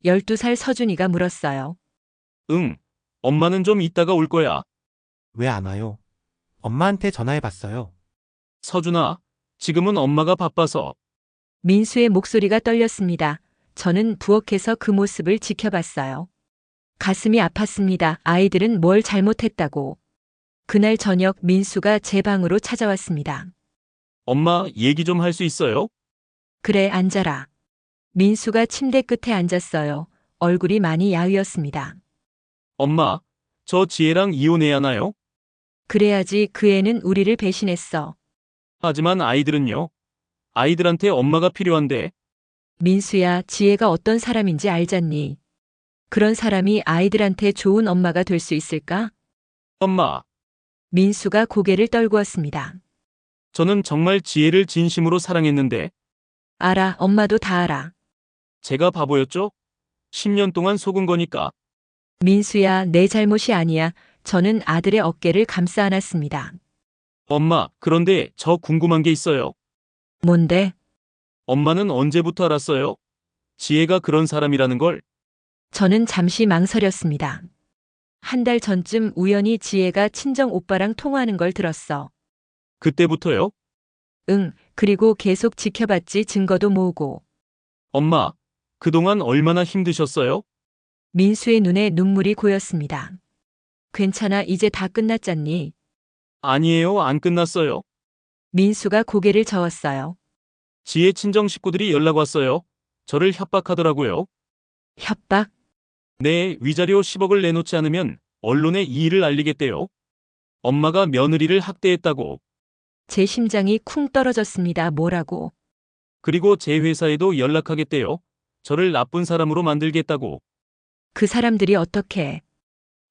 12살 서준이가 물었어요. 응, 엄마는 좀 이따가 올 거야. 왜 안 와요? 엄마한테 전화해봤어요. 서준아, 지금은 엄마가 바빠서. 민수의 목소리가 떨렸습니다. 저는 부엌에서 그 모습을 지켜봤어요. 가슴이 아팠습니다. 아이들은 뭘 잘못했다고. 그날 저녁 민수가 제 방으로 찾아왔습니다. 엄마, 얘기 좀 할 수 있어요? 그래, 앉아라. 민수가 침대 끝에 앉았어요. 얼굴이 많이 야위었습니다. 엄마, 저 지혜랑 이혼해야 하나요? 그래야지. 그 애는 우리를 배신했어. 하지만 아이들은요? 아이들한테 엄마가 필요한데. 민수야, 지혜가 어떤 사람인지 알잖니? 그런 사람이 아이들한테 좋은 엄마가 될 수 있을까? 엄마, 민수가 고개를 떨구었습니다. 저는 정말 지혜를 진심으로 사랑했는데. 알아, 엄마도 다 알아. 제가 바보였죠? 10년 동안 속은 거니까. 민수야, 내 잘못이 아니야. 저는 아들의 어깨를 감싸 안았습니다. 엄마, 그런데 저 궁금한 게 있어요. 뭔데? 엄마는 언제부터 알았어요? 지혜가 그런 사람이라는 걸. 저는 잠시 망설였습니다. 한 달 전쯤 우연히 지혜가 친정 오빠랑 통화하는 걸 들었어. 그때부터요? 응, 그리고 계속 지켜봤지. 증거도 모으고. 엄마, 그동안 얼마나 힘드셨어요? 민수의 눈에 눈물이 고였습니다. 괜찮아, 이제 다 끝났잖니. 아니에요, 안 끝났어요. 민수가 고개를 저었어요. 지혜 친정 식구들이 연락 왔어요. 저를 협박하더라고요. 협박? 네, 위자료 10억을 내놓지 않으면 언론에 이 일을 알리겠대요. 엄마가 며느리를 학대했다고. 제 심장이 쿵 떨어졌습니다. 뭐라고? 그리고 제 회사에도 연락하겠대요. 저를 나쁜 사람으로 만들겠다고. 그 사람들이 어떻게?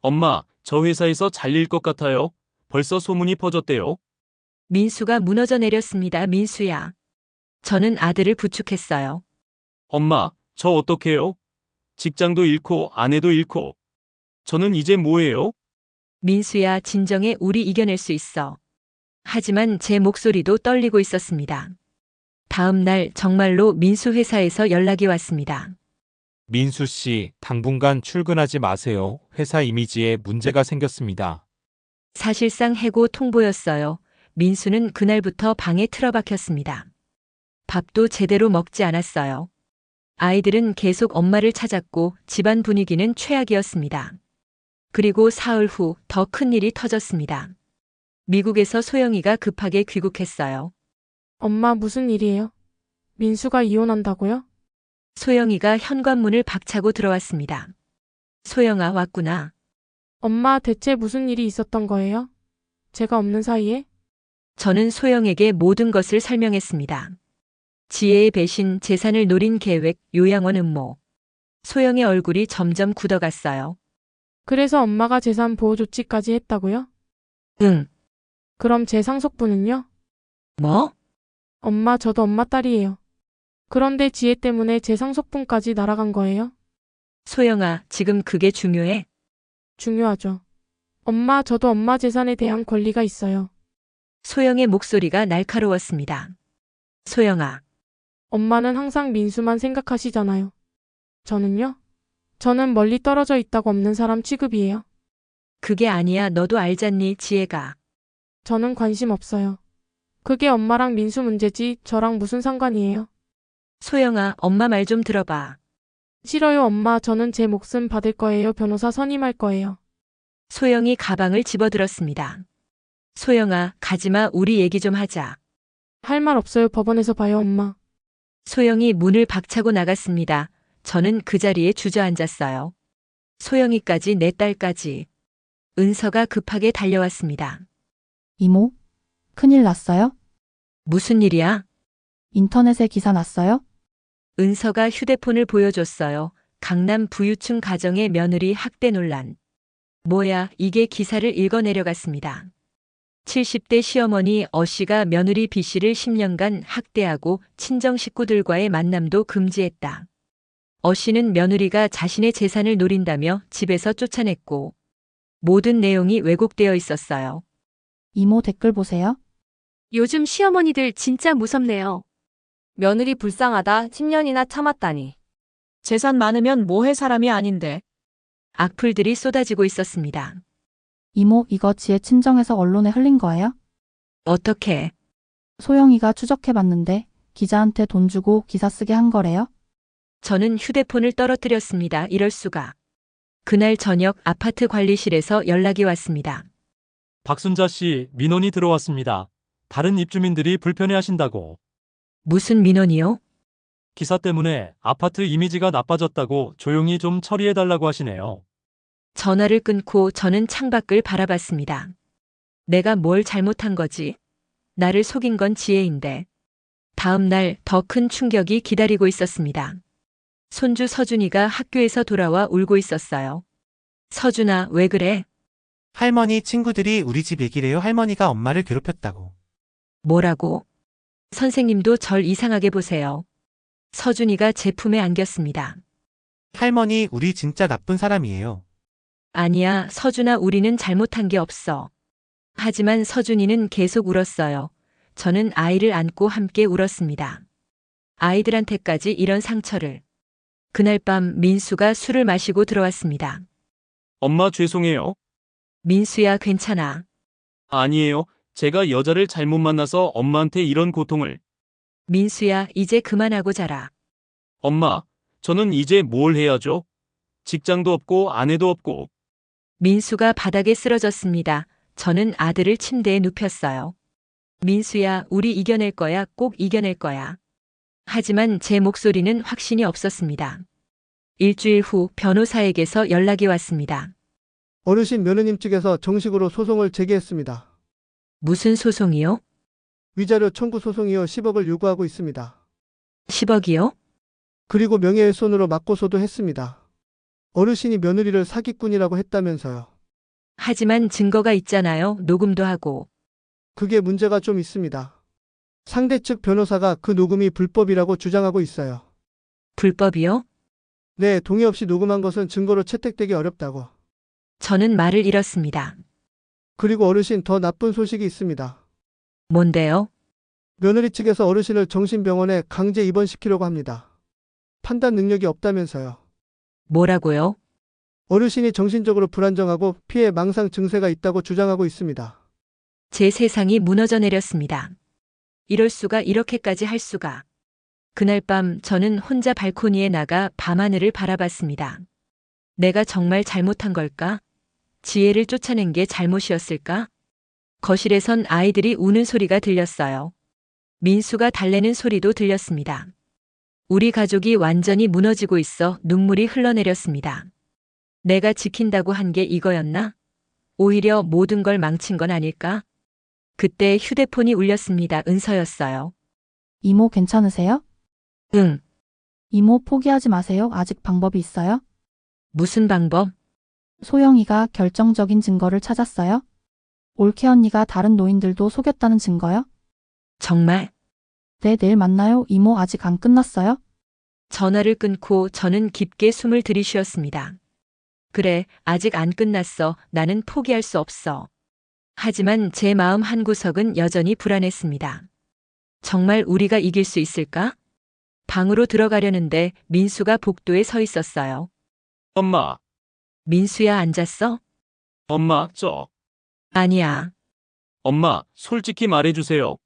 엄마, 저 회사에서 잘릴 것 같아요. 벌써 소문이 퍼졌대요. 민수가 무너져 내렸습니다. 민수야. 저는 아들을 부축했어요. 엄마, 저 어떡해요? 직장도 잃고 아내도 잃고. 저는 이제 뭐예요? 민수야, 진정해. 우리 이겨낼 수 있어. 하지만 제 목소리도 떨리고 있었습니다. 다음 날 정말로 민수 회사에서 연락이 왔습니다. 민수 씨, 당분간 출근하지 마세요. 회사 이미지에 문제가 생겼습니다. 사실상 해고 통보였어요. 민수는 그날부터 방에 틀어박혔습니다. 밥도 제대로 먹지 않았어요. 아이들은 계속 엄마를 찾았고 집안 분위기는 최악이었습니다. 그리고 사흘 후 더 큰 일이 터졌습니다. 미국에서 소영이가 급하게 귀국했어요. 엄마 무슨 일이에요? 민수가 이혼한다고요? 소영이가 현관문을 박차고 들어왔습니다. 소영아, 왔구나. 엄마 대체 무슨 일이 있었던 거예요? 제가 없는 사이에? 저는 소영에게 모든 것을 설명했습니다. 지혜의 배신, 재산을 노린 계획, 요양원 음모. 소영의 얼굴이 점점 굳어갔어요. 그래서 엄마가 재산 보호 조치까지 했다고요? 응. 그럼 제 상속분은요? 뭐? 엄마, 저도 엄마 딸이에요. 그런데 지혜 때문에 제 상속분까지 날아간 거예요? 소영아, 지금 그게 중요해? 중요하죠. 엄마, 저도 엄마 재산에 대한 권리가 있어요. 소영의 목소리가 날카로웠습니다. 소영아. 엄마는 항상 민수만 생각하시잖아요. 저는요? 저는 멀리 떨어져 있다고 없는 사람 취급이에요. 그게 아니야. 너도 알잖니, 지혜가. 저는 관심 없어요. 그게 엄마랑 민수 문제지 저랑 무슨 상관이에요? 소영아, 엄마 말 좀 들어봐. 싫어요, 엄마. 저는 제 목숨 받을 거예요. 변호사 선임할 거예요. 소영이 가방을 집어들었습니다. 소영아, 가지마. 우리 얘기 좀 하자. 할 말 없어요. 법원에서 봐요, 엄마. 소영이 문을 박차고 나갔습니다. 저는 그 자리에 주저앉았어요. 소영이까지 내 딸까지. 은서가 급하게 달려왔습니다. 이모, 큰일 났어요? 무슨 일이야? 인터넷에 기사 났어요? 은서가 휴대폰을 보여줬어요. 강남 부유층 가정의 며느리 학대 논란. 뭐야, 이게 기사를 읽어 내려갔습니다. 70대 시어머니 어 씨가 며느리 B 씨를 10년간 학대하고 친정 식구들과의 만남도 금지했다. 어 씨는 며느리가 자신의 재산을 노린다며 집에서 쫓아냈고 모든 내용이 왜곡되어 있었어요. 이모 댓글 보세요. 요즘 시어머니들 진짜 무섭네요. 며느리 불쌍하다 10년이나 참았다니. 재산 많으면 뭐해 사람이 아닌데. 악플들이 쏟아지고 있었습니다. 이모, 이거 지혜 친정에서 언론에 흘린 거예요? 어떻게? 소영이가 추적해봤는데 기자한테 돈 주고 기사 쓰게 한 거래요? 저는 휴대폰을 떨어뜨렸습니다. 이럴 수가. 그날 저녁 아파트 관리실에서 연락이 왔습니다. 박순자 씨, 민원이 들어왔습니다. 다른 입주민들이 불편해하신다고. 무슨 민원이요? 기사 때문에 아파트 이미지가 나빠졌다고 조용히 좀 처리해달라고 하시네요. 전화를 끊고 저는 창밖을 바라봤습니다. 내가 뭘 잘못한 거지? 나를 속인 건 지혜인데. 다음 날 더 큰 충격이 기다리고 있었습니다. 손주 서준이가 학교에서 돌아와 울고 있었어요. 서준아, 왜 그래? 할머니 친구들이 우리 집 얘기래요. 할머니가 엄마를 괴롭혔다고. 뭐라고? 선생님도 절 이상하게 보세요. 서준이가 제 품에 안겼습니다. 할머니, 우리 진짜 나쁜 사람이에요. 아니야, 서준아, 우리는 잘못한 게 없어. 하지만 서준이는 계속 울었어요. 저는 아이를 안고 함께 울었습니다. 아이들한테까지 이런 상처를. 그날 밤 민수가 술을 마시고 들어왔습니다. 엄마 죄송해요. 민수야, 괜찮아. 아니에요. 제가 여자를 잘못 만나서 엄마한테 이런 고통을. 민수야, 이제 그만하고 자라. 엄마, 저는 이제 뭘 해야죠? 직장도 없고 아내도 없고. 민수가 바닥에 쓰러졌습니다. 저는 아들을 침대에 눕혔어요. 민수야, 우리 이겨낼 거야, 꼭 이겨낼 거야. 하지만 제 목소리는 확신이 없었습니다. 일주일 후 변호사에게서 연락이 왔습니다. 어르신 며느님 측에서 정식으로 소송을 제기했습니다. 무슨 소송이요? 위자료 청구 소송이요. 10억을 요구하고 있습니다. 10억이요? 그리고 명예훼손으로 맞고소도 했습니다. 어르신이 며느리를 사기꾼이라고 했다면서요. 하지만 증거가 있잖아요. 녹음도 하고. 그게 문제가 좀 있습니다. 상대 측 변호사가 그 녹음이 불법이라고 주장하고 있어요. 불법이요? 네, 동의 없이 녹음한 것은 증거로 채택되기 어렵다고. 저는 말을 잃었습니다. 그리고 어르신, 더 나쁜 소식이 있습니다. 뭔데요? 며느리 측에서 어르신을 정신병원에 강제 입원시키려고 합니다. 판단 능력이 없다면서요. 뭐라고요? 어르신이 정신적으로 불안정하고 피해 망상 증세가 있다고 주장하고 있습니다. 제 세상이 무너져 내렸습니다. 이럴 수가, 이렇게까지 할 수가. 그날 밤 저는 혼자 발코니에 나가 밤하늘을 바라봤습니다. 내가 정말 잘못한 걸까? 지혜를 쫓아낸 게 잘못이었을까? 거실에선 아이들이 우는 소리가 들렸어요. 민수가 달래는 소리도 들렸습니다. 우리 가족이 완전히 무너지고 있어 눈물이 흘러내렸습니다. 내가 지킨다고 한 게 이거였나? 오히려 모든 걸 망친 건 아닐까? 그때 휴대폰이 울렸습니다. 은서였어요. 이모 괜찮으세요? 응. 이모 포기하지 마세요. 아직 방법이 있어요? 무슨 방법? 소영이가 결정적인 증거를 찾았어요? 올케 언니가 다른 노인들도 속였다는 증거요? 정말? 네, 내일 만나요. 이모 아직 안 끝났어요? 전화를 끊고 저는 깊게 숨을 들이쉬었습니다. 그래, 아직 안 끝났어. 나는 포기할 수 없어. 하지만 제 마음 한구석은 여전히 불안했습니다. 정말 우리가 이길 수 있을까? 방으로 들어가려는데 민수가 복도에 서 있었어요. 엄마, 민수야, 앉았어? 엄마, 아니야. 엄마, 솔직히 말해주세요.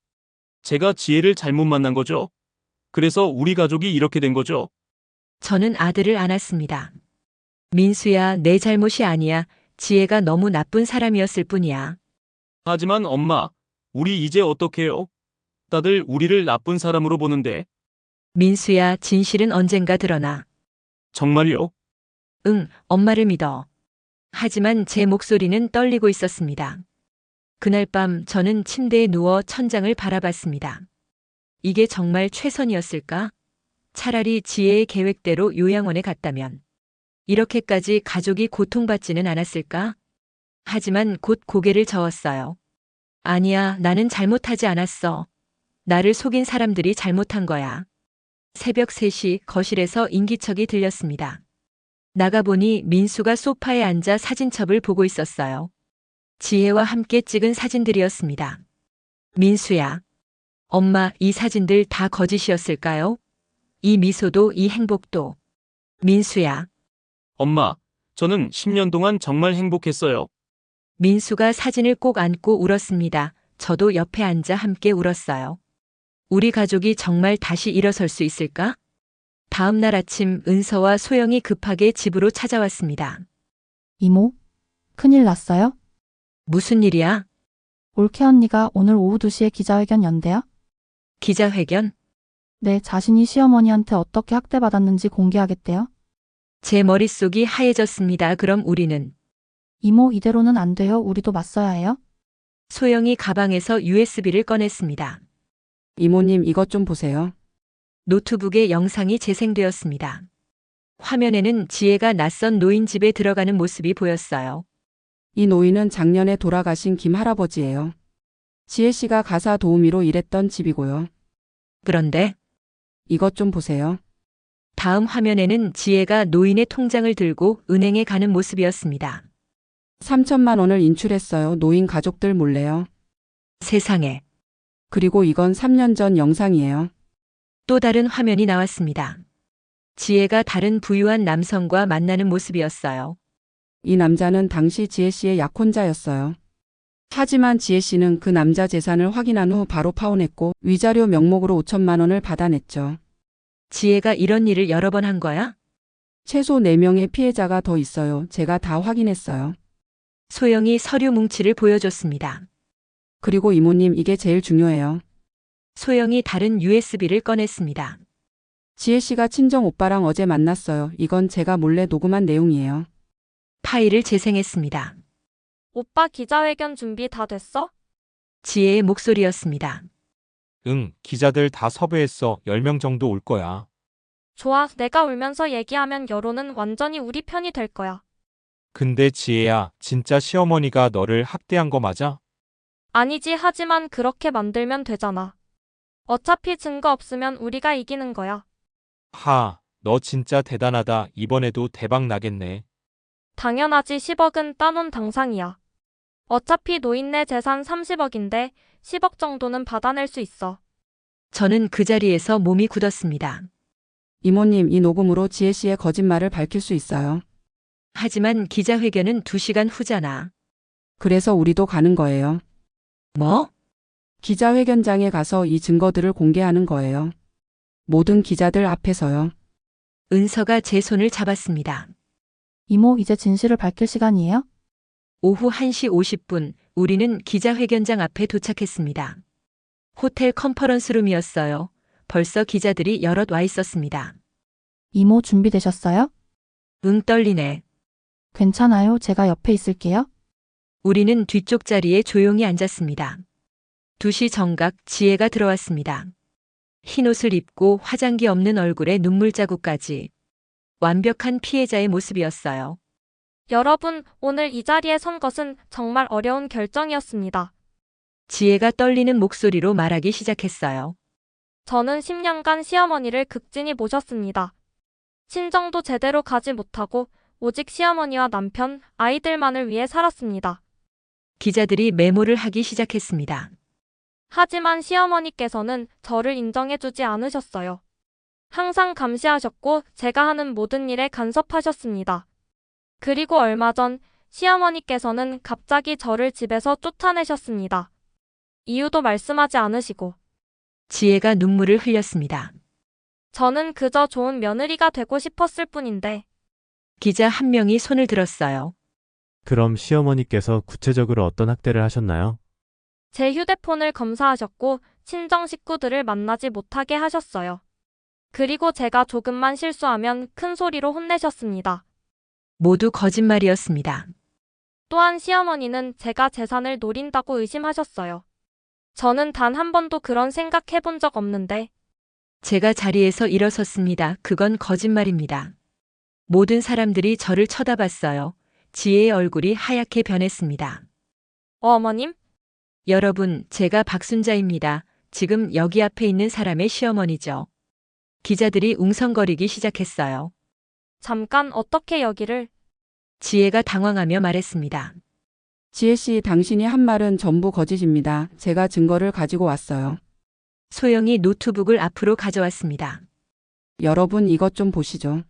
제가 지혜를 잘못 만난 거죠? 그래서 우리 가족이 이렇게 된 거죠? 저는 아들을 안았습니다. 민수야, 내 잘못이 아니야. 지혜가 너무 나쁜 사람이었을 뿐이야. 하지만 엄마, 우리 이제 어떡해요? 다들 우리를 나쁜 사람으로 보는데. 민수야, 진실은 언젠가 드러나. 정말요? 응, 엄마를 믿어. 하지만 제 목소리는 떨리고 있었습니다. 그날 밤 저는 침대에 누워 천장을 바라봤습니다. 이게 정말 최선이었을까? 차라리 지혜의 계획대로 요양원에 갔다면 이렇게까지 가족이 고통받지는 않았을까? 하지만 곧 고개를 저었어요. 아니야, 나는 잘못하지 않았어. 나를 속인 사람들이 잘못한 거야. 새벽 3시 거실에서 인기척이 들렸습니다. 나가보니 민수가 소파에 앉아 사진첩을 보고 있었어요. 지혜와 함께 찍은 사진들이었습니다. 민수야. 엄마, 이 사진들 다 거짓이었을까요? 이 미소도 이 행복도. 민수야. 엄마, 저는 10년 동안 정말 행복했어요. 민수가 사진을 꼭 안고 울었습니다. 저도 옆에 앉아 함께 울었어요. 우리 가족이 정말 다시 일어설 수 있을까? 다음 날 아침 은서와 소영이 급하게 집으로 찾아왔습니다. 이모, 큰일 났어요? 무슨 일이야? 올케 언니가 오늘 오후 2시에 기자회견 연대요? 기자회견? 네, 자신이 시어머니한테 어떻게 학대받았는지 공개하겠대요? 제 머릿속이 하얘졌습니다. 그럼 우리는? 이모, 이대로는 안 돼요. 우리도 맞서야 해요. 소영이 가방에서 USB를 꺼냈습니다. 이모님 이것 좀 보세요. 노트북에 영상이 재생되었습니다. 화면에는 지혜가 낯선 노인 집에 들어가는 모습이 보였어요. 이 노인은 작년에 돌아가신 김 할아버지예요. 지혜 씨가 가사 도우미로 일했던 집이고요. 그런데 이것 좀 보세요. 다음 화면에는 지혜가 노인의 통장을 들고 은행에 가는 모습이었습니다. 3천만 원을 인출했어요. 노인 가족들 몰래요. 세상에. 그리고 이건 3년 전 영상이에요. 또 다른 화면이 나왔습니다. 지혜가 다른 부유한 남성과 만나는 모습이었어요. 이 남자는 당시 지혜 씨의 약혼자였어요. 하지만 지혜 씨는 그 남자 재산을 확인한 후 바로 파혼했고 위자료 명목으로 5천만 원을 받아냈죠. 지혜가 이런 일을 여러 번 한 거야? 최소 4명의 피해자가 더 있어요. 제가 다 확인했어요. 소영이 서류 뭉치를 보여줬습니다. 그리고 이모님 이게 제일 중요해요. 소영이 다른 USB를 꺼냈습니다. 지혜 씨가 친정 오빠랑 어제 만났어요. 이건 제가 몰래 녹음한 내용이에요. 파일을 재생했습니다. 오빠 기자회견 준비 다 됐어? 지혜의 목소리였습니다. 응, 기자들 다 섭외했어. 10명 정도 올 거야. 좋아, 내가 울면서 얘기하면 여론은 완전히 우리 편이 될 거야. 근데 지혜야, 진짜 시어머니가 너를 학대한 거 맞아? 아니지, 하지만 그렇게 만들면 되잖아. 어차피 증거 없으면 우리가 이기는 거야. 하, 너 진짜 대단하다. 이번에도 대박 나겠네. 당연하지. 10억은 따놓은 당상이야. 어차피 노인네 재산 30억인데 10억 정도는 받아낼 수 있어. 저는 그 자리에서 몸이 굳었습니다. 이모님 이 녹음으로 지혜 씨의 거짓말을 밝힐 수 있어요. 하지만 기자회견은 2시간 후잖아. 그래서 우리도 가는 거예요. 뭐? 기자회견장에 가서 이 증거들을 공개하는 거예요. 모든 기자들 앞에서요. 은서가 제 손을 잡았습니다. 이모, 이제 진실을 밝힐 시간이에요? 오후 1시 50분, 우리는 기자회견장 앞에 도착했습니다. 호텔 컨퍼런스룸이었어요. 벌써 기자들이 여럿 와 있었습니다. 이모, 준비되셨어요? 응, 떨리네. 괜찮아요. 제가 옆에 있을게요. 우리는 뒤쪽 자리에 조용히 앉았습니다. 2시 정각 지혜가 들어왔습니다. 흰옷을 입고 화장기 없는 얼굴에 눈물 자국까지. 완벽한 피해자의 모습이었어요. 여러분, 오늘 이 자리에 선 것은 정말 어려운 결정이었습니다. 지혜가 떨리는 목소리로 말하기 시작했어요. 저는 10년간 시어머니를 극진히 모셨습니다. 친정도 제대로 가지 못하고 오직 시어머니와 남편, 아이들만을 위해 살았습니다. 기자들이 메모를 하기 시작했습니다. 하지만 시어머니께서는 저를 인정해주지 않으셨어요. 항상 감시하셨고 제가 하는 모든 일에 간섭하셨습니다. 그리고 얼마 전 시어머니께서는 갑자기 저를 집에서 쫓아내셨습니다. 이유도 말씀하지 않으시고. 지혜가 눈물을 흘렸습니다. 저는 그저 좋은 며느리가 되고 싶었을 뿐인데. 기자 한 명이 손을 들었어요. 그럼 시어머니께서 구체적으로 어떤 학대를 하셨나요? 제 휴대폰을 검사하셨고 친정 식구들을 만나지 못하게 하셨어요. 그리고 제가 조금만 실수하면 큰 소리로 혼내셨습니다. 모두 거짓말이었습니다. 또한 시어머니는 제가 재산을 노린다고 의심하셨어요. 저는 단 한 번도 그런 생각 해본 적 없는데 제가 자리에서 일어섰습니다. 그건 거짓말입니다. 모든 사람들이 저를 쳐다봤어요. 지혜의 얼굴이 하얗게 변했습니다. 어머님? 여러분, 제가 박순자입니다. 지금 여기 앞에 있는 사람의 시어머니죠. 기자들이 웅성거리기 시작했어요. 잠깐 어떻게 여기를? 지혜가 당황하며 말했습니다. 지혜 씨, 당신이 한 말은 전부 거짓입니다. 제가 증거를 가지고 왔어요. 소영이 노트북을 앞으로 가져왔습니다. 여러분, 이것 좀 보시죠.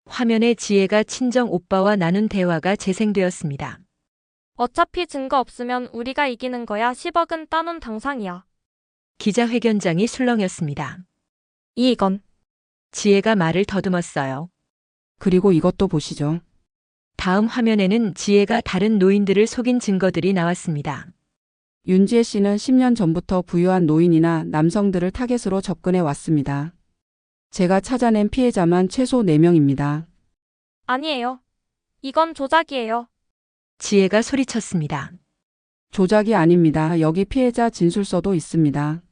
화면에 지혜가 친정 오빠와 나눈 대화가 재생되었습니다. 어차피 증거 없으면 우리가 이기는 거야. 10억은 따놓은 당상이야. 기자회견장이 술렁였습니다. 이건. 지혜가 말을 더듬었어요. 그리고 이것도 보시죠. 다음 화면에는 지혜가 다른 노인들을 속인 증거들이 나왔습니다. 윤지혜 씨는 10년 전부터 부유한 노인이나 남성들을 타겟으로 접근해 왔습니다. 제가 찾아낸 피해자만 최소 4명입니다. 아니에요. 이건 조작이에요. 지혜가 소리쳤습니다. 조작이 아닙니다. 여기 피해자 진술서도 있습니다.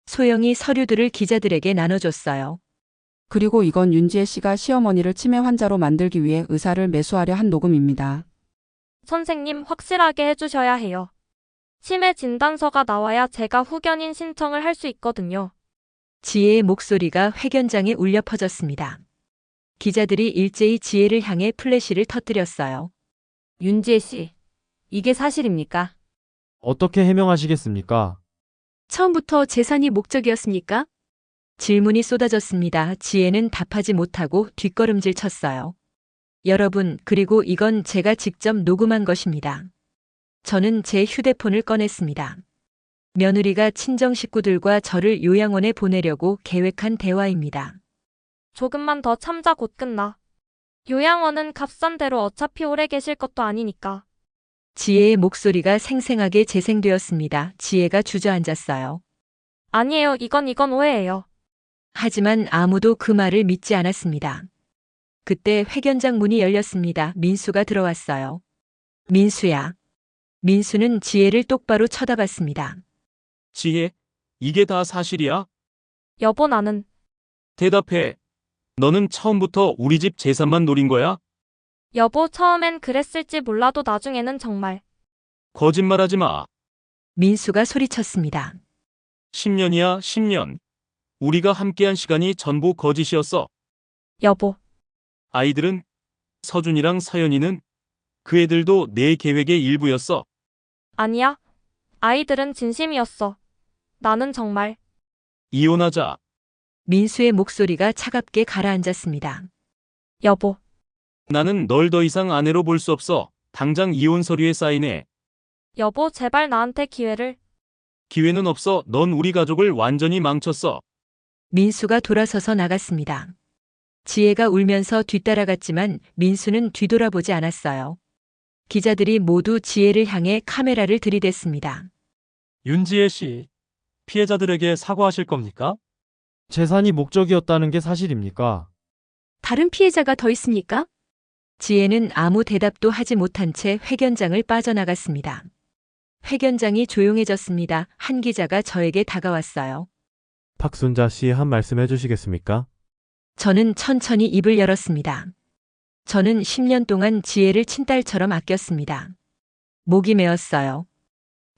소영이 서류들을 기자들에게 나눠줬어요. 그리고 이건 윤지혜 씨가 시어머니를 치매 환자로 만들기 위해 의사를 매수하려 한 녹음입니다. 선생님, 확실하게 해주셔야 해요. 치매 진단서가 나와야 제가 후견인 신청을 할 수 있거든요. 지혜의 목소리가 회견장에 울려 퍼졌습니다. 기자들이 일제히 지혜를 향해 플래시를 터뜨렸어요. 윤지혜 씨, 이게 사실입니까? 어떻게 해명하시겠습니까? 처음부터 재산이 목적이었습니까? 질문이 쏟아졌습니다. 지혜는 답하지 못하고 뒷걸음질 쳤어요. 여러분, 그리고 이건 제가 직접 녹음한 것입니다. 저는 제 휴대폰을 꺼냈습니다. 며느리가 친정 식구들과 저를 요양원에 보내려고 계획한 대화입니다. 조금만 더 참자. 곧 끝나. 요양원은 값싼 대로 어차피 오래 계실 것도 아니니까. 지혜의 목소리가 생생하게 재생되었습니다. 지혜가 주저앉았어요. 아니에요. 이건 오해예요. 하지만 아무도 그 말을 믿지 않았습니다. 그때 회견장 문이 열렸습니다. 민수가 들어왔어요. 민수야. 민수는 지혜를 똑바로 쳐다봤습니다. 지혜, 이게 다 사실이야? 여보, 나는. 대답해. 너는 처음부터 우리 집 재산만 노린 거야? 여보, 처음엔 그랬을지 몰라도 나중에는 정말. 거짓말하지 마. 민수가 소리쳤습니다. 10년이야, 10년. 우리가 함께한 시간이 전부 거짓이었어. 여보. 아이들은? 서준이랑 서연이는? 그 애들도 내 계획의 일부였어. 아니야. 아이들은 진심이었어. 나는 정말. 이혼하자. 민수의 목소리가 차갑게 가라앉았습니다. 여보. 나는 널 더 이상 아내로 볼 수 없어. 당장 이혼 서류에 사인해. 여보, 제발 나한테 기회를. 기회는 없어. 넌 우리 가족을 완전히 망쳤어. 민수가 돌아서서 나갔습니다. 지혜가 울면서 뒤따라갔지만 민수는 뒤돌아보지 않았어요. 기자들이 모두 지혜를 향해 카메라를 들이댔습니다. 윤지혜 씨, 피해자들에게 사과하실 겁니까? 재산이 목적이었다는 게 사실입니까? 다른 피해자가 더 있습니까? 지혜는 아무 대답도 하지 못한 채 회견장을 빠져나갔습니다. 회견장이 조용해졌습니다. 한 기자가 저에게 다가왔어요. 박순자 씨 한 말씀 해주시겠습니까? 저는 천천히 입을 열었습니다. 저는 10년 동안 지혜를 친딸처럼 아꼈습니다. 목이 메었어요.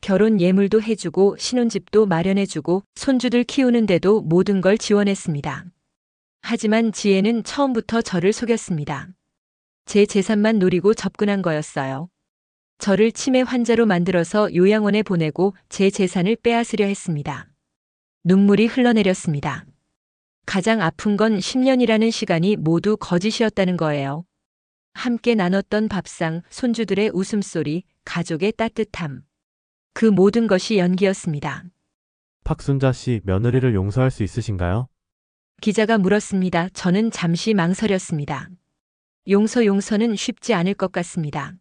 결혼 예물도 해주고 신혼집도 마련해주고 손주들 키우는데도 모든 걸 지원했습니다. 하지만 지혜는 처음부터 저를 속였습니다. 제 재산만 노리고 접근한 거였어요. 저를 치매 환자로 만들어서 요양원에 보내고 제 재산을 빼앗으려 했습니다. 눈물이 흘러내렸습니다. 가장 아픈 건 10년이라는 시간이 모두 거짓이었다는 거예요. 함께 나눴던 밥상, 손주들의 웃음소리, 가족의 따뜻함. 그 모든 것이 연기였습니다. 박순자 씨 며느리를 용서할 수 있으신가요? 기자가 물었습니다. 저는 잠시 망설였습니다. 용서는 쉽지 않을 것 같습니다.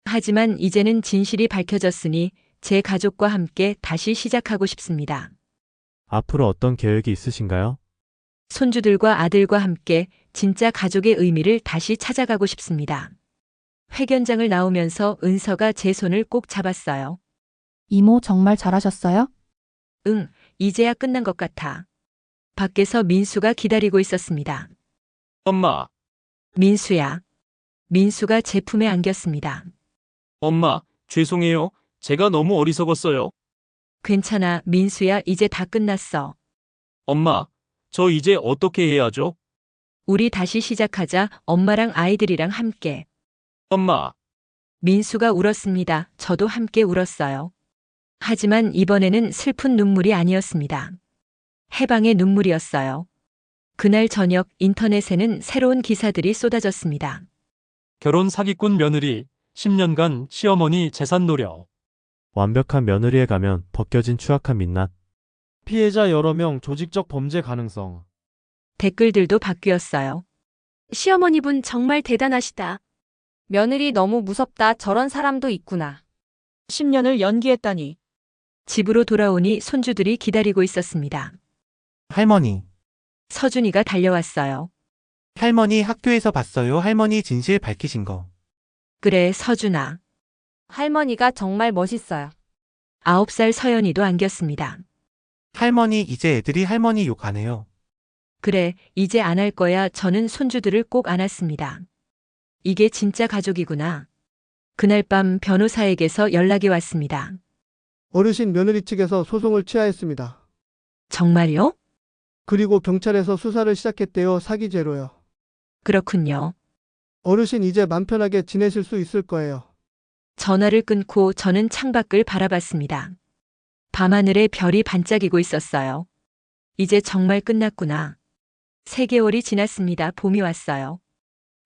하지만 이제는 진실이 밝혀졌으니 제 가족과 함께 다시 시작하고 싶습니다. 앞으로 어떤 계획이 있으신가요? 손주들과 아들과 함께 진짜 가족의 의미를 다시 찾아가고 싶습니다. 회견장을 나오면서 은서가 제 손을 꼭 잡았어요. 이모 정말 잘하셨어요? 응, 이제야 끝난 것 같아. 밖에서 민수가 기다리고 있었습니다. 엄마, 민수야. 민수가 제 품에 안겼습니다. 엄마, 죄송해요. 제가 너무 어리석었어요. 괜찮아, 민수야, 이제 다 끝났어. 엄마, 저 이제 어떻게 해야 하죠? 우리 다시 시작하자, 엄마랑 아이들이랑 함께. 엄마, 민수가 울었습니다. 저도 함께 울었어요. 하지만 이번에는 슬픈 눈물이 아니었습니다. 해방의 눈물이었어요. 그날 저녁 인터넷에는 새로운 기사들이 쏟아졌습니다. 결혼 사기꾼 며느리, 10년간 시어머니 재산 노려. 완벽한 며느리에 가면 벗겨진 추악한 민낯. 피해자 여러 명 조직적 범죄 가능성. 댓글들도 바뀌었어요. 시어머니분 정말 대단하시다. 며느리 너무 무섭다. 저런 사람도 있구나. 10년을 연기했다니. 집으로 돌아오니 손주들이 기다리고 있었습니다. 할머니. 서준이가 달려왔어요. 할머니 학교에서 봤어요. 할머니 진실 밝히신 거. 그래, 서준아. 할머니가 정말 멋있어요. 9살 서연이도 안겼습니다. 할머니 이제 애들이 할머니 욕 안 해요. 그래, 이제 안 할 거야. 저는 손주들을 꼭 안았습니다. 이게 진짜 가족이구나. 그날 밤 변호사에게서 연락이 왔습니다. 어르신 며느리 측에서 소송을 취하했습니다. 정말요? 그리고 경찰에서 수사를 시작했대요. 사기죄로요. 그렇군요. 어르신 이제 맘 편하게 지내실 수 있을 거예요. 전화를 끊고 저는 창밖을 바라봤습니다. 밤하늘에 별이 반짝이고 있었어요. 이제 정말 끝났구나. 3개월이 지났습니다. 봄이 왔어요.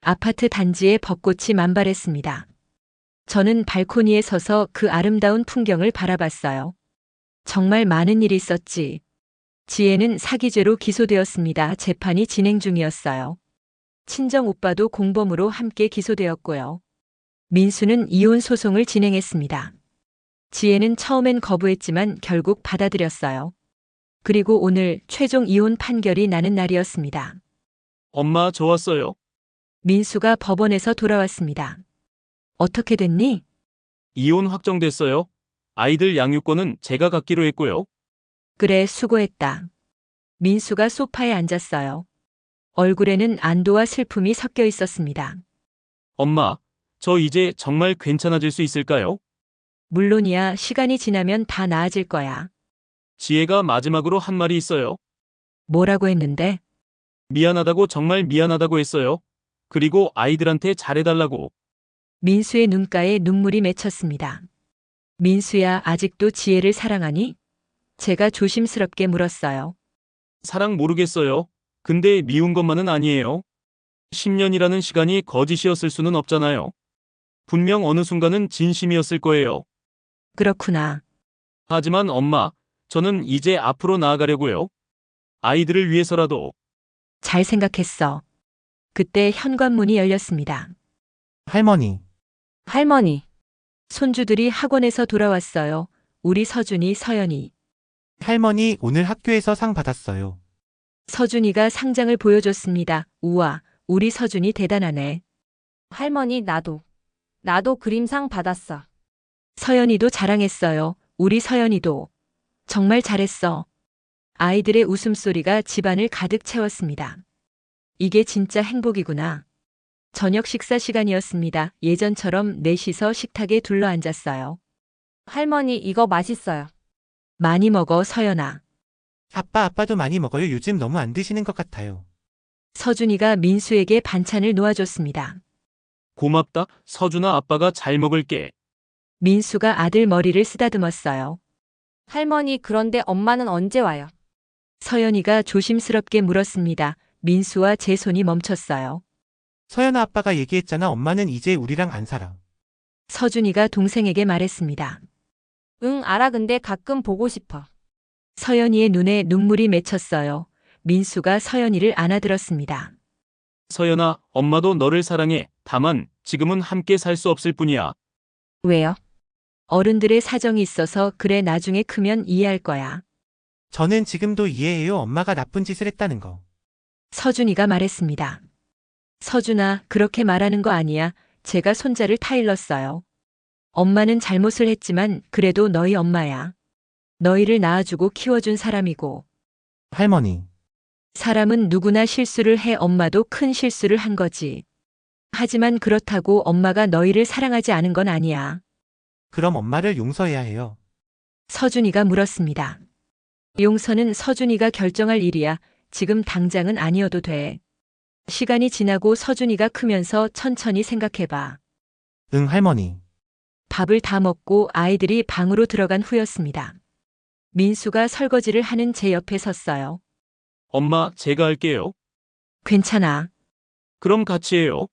아파트 단지에 벚꽃이 만발했습니다. 저는 발코니에 서서 그 아름다운 풍경을 바라봤어요. 정말 많은 일이 있었지. 지혜는 사기죄로 기소되었습니다. 재판이 진행 중이었어요. 친정 오빠도 공범으로 함께 기소되었고요. 민수는 이혼 소송을 진행했습니다. 지혜는 처음엔 거부했지만 결국 받아들였어요. 그리고 오늘 최종 이혼 판결이 나는 날이었습니다. 엄마, 저 왔어요. 민수가 법원에서 돌아왔습니다. 어떻게 됐니? 이혼 확정됐어요. 아이들 양육권은 제가 갖기로 했고요. 그래, 수고했다. 민수가 소파에 앉았어요. 얼굴에는 안도와 슬픔이 섞여 있었습니다. 엄마, 저 이제 정말 괜찮아질 수 있을까요? 물론이야, 시간이 지나면 다 나아질 거야. 지혜가 마지막으로 한 말이 있어요. 뭐라고 했는데? 미안하다고, 정말 미안하다고 했어요. 그리고 아이들한테 잘해달라고. 민수의 눈가에 눈물이 맺혔습니다. 민수야, 아직도 지혜를 사랑하니? 제가 조심스럽게 물었어요. 사랑 모르겠어요. 근데 미운 것만은 아니에요. 10년이라는 시간이 거짓이었을 수는 없잖아요. 분명 어느 순간은 진심이었을 거예요. 그렇구나. 하지만 엄마, 저는 이제 앞으로 나아가려고요. 아이들을 위해서라도. 잘 생각했어. 그때 현관문이 열렸습니다. 할머니. 할머니. 손주들이 학원에서 돌아왔어요. 우리 서준이, 서연이. 할머니 오늘 학교에서 상 받았어요. 서준이가 상장을 보여줬습니다. 우와, 우리 서준이 대단하네. 할머니 나도 그림상 받았어. 서연이도 자랑했어요. 우리 서연이도. 정말 잘했어. 아이들의 웃음소리가 집안을 가득 채웠습니다. 이게 진짜 행복이구나. 저녁 식사 시간이었습니다. 예전처럼 넷이서 식탁에 둘러앉았어요. 할머니 이거 맛있어요. 많이 먹어, 서연아. 아빠도 많이 먹어요. 요즘 너무 안 드시는 것 같아요. 서준이가 민수에게 반찬을 놓아줬습니다. 고맙다, 서준아. 아빠가 잘 먹을게. 민수가 아들 머리를 쓰다듬었어요. 할머니 그런데 엄마는 언제 와요? 서연이가 조심스럽게 물었습니다. 민수와 제 손이 멈췄어요. 서연아, 아빠가 얘기했잖아. 엄마는 이제 우리랑 안 살아. 서준이가 동생에게 말했습니다. 응, 알아. 근데 가끔 보고 싶어. 서연이의 눈에 눈물이 맺혔어요. 민수가 서연이를 안아들었습니다. 서연아, 엄마도 너를 사랑해. 다만 지금은 함께 살 수 없을 뿐이야. 왜요? 어른들의 사정이 있어서 그래, 나중에 크면 이해할 거야. 저는 지금도 이해해요. 엄마가 나쁜 짓을 했다는 거. 서준이가 말했습니다. 서준아, 그렇게 말하는 거 아니야. 제가 손자를 타일렀어요. 엄마는 잘못을 했지만 그래도 너희 엄마야. 너희를 낳아주고 키워준 사람이고. 할머니, 사람은 누구나 실수를 해. 엄마도 큰 실수를 한 거지. 하지만 그렇다고 엄마가 너희를 사랑하지 않은 건 아니야. 그럼 엄마를 용서해야 해요. 서준이가 물었습니다. 용서는 서준이가 결정할 일이야. 지금 당장은 아니어도 돼. 시간이 지나고 서준이가 크면서 천천히 생각해봐. 응, 할머니. 밥을 다 먹고 아이들이 방으로 들어간 후였습니다. 민수가 설거지를 하는 제 옆에 섰어요. 엄마, 제가 할게요. 괜찮아. 그럼 같이 해요.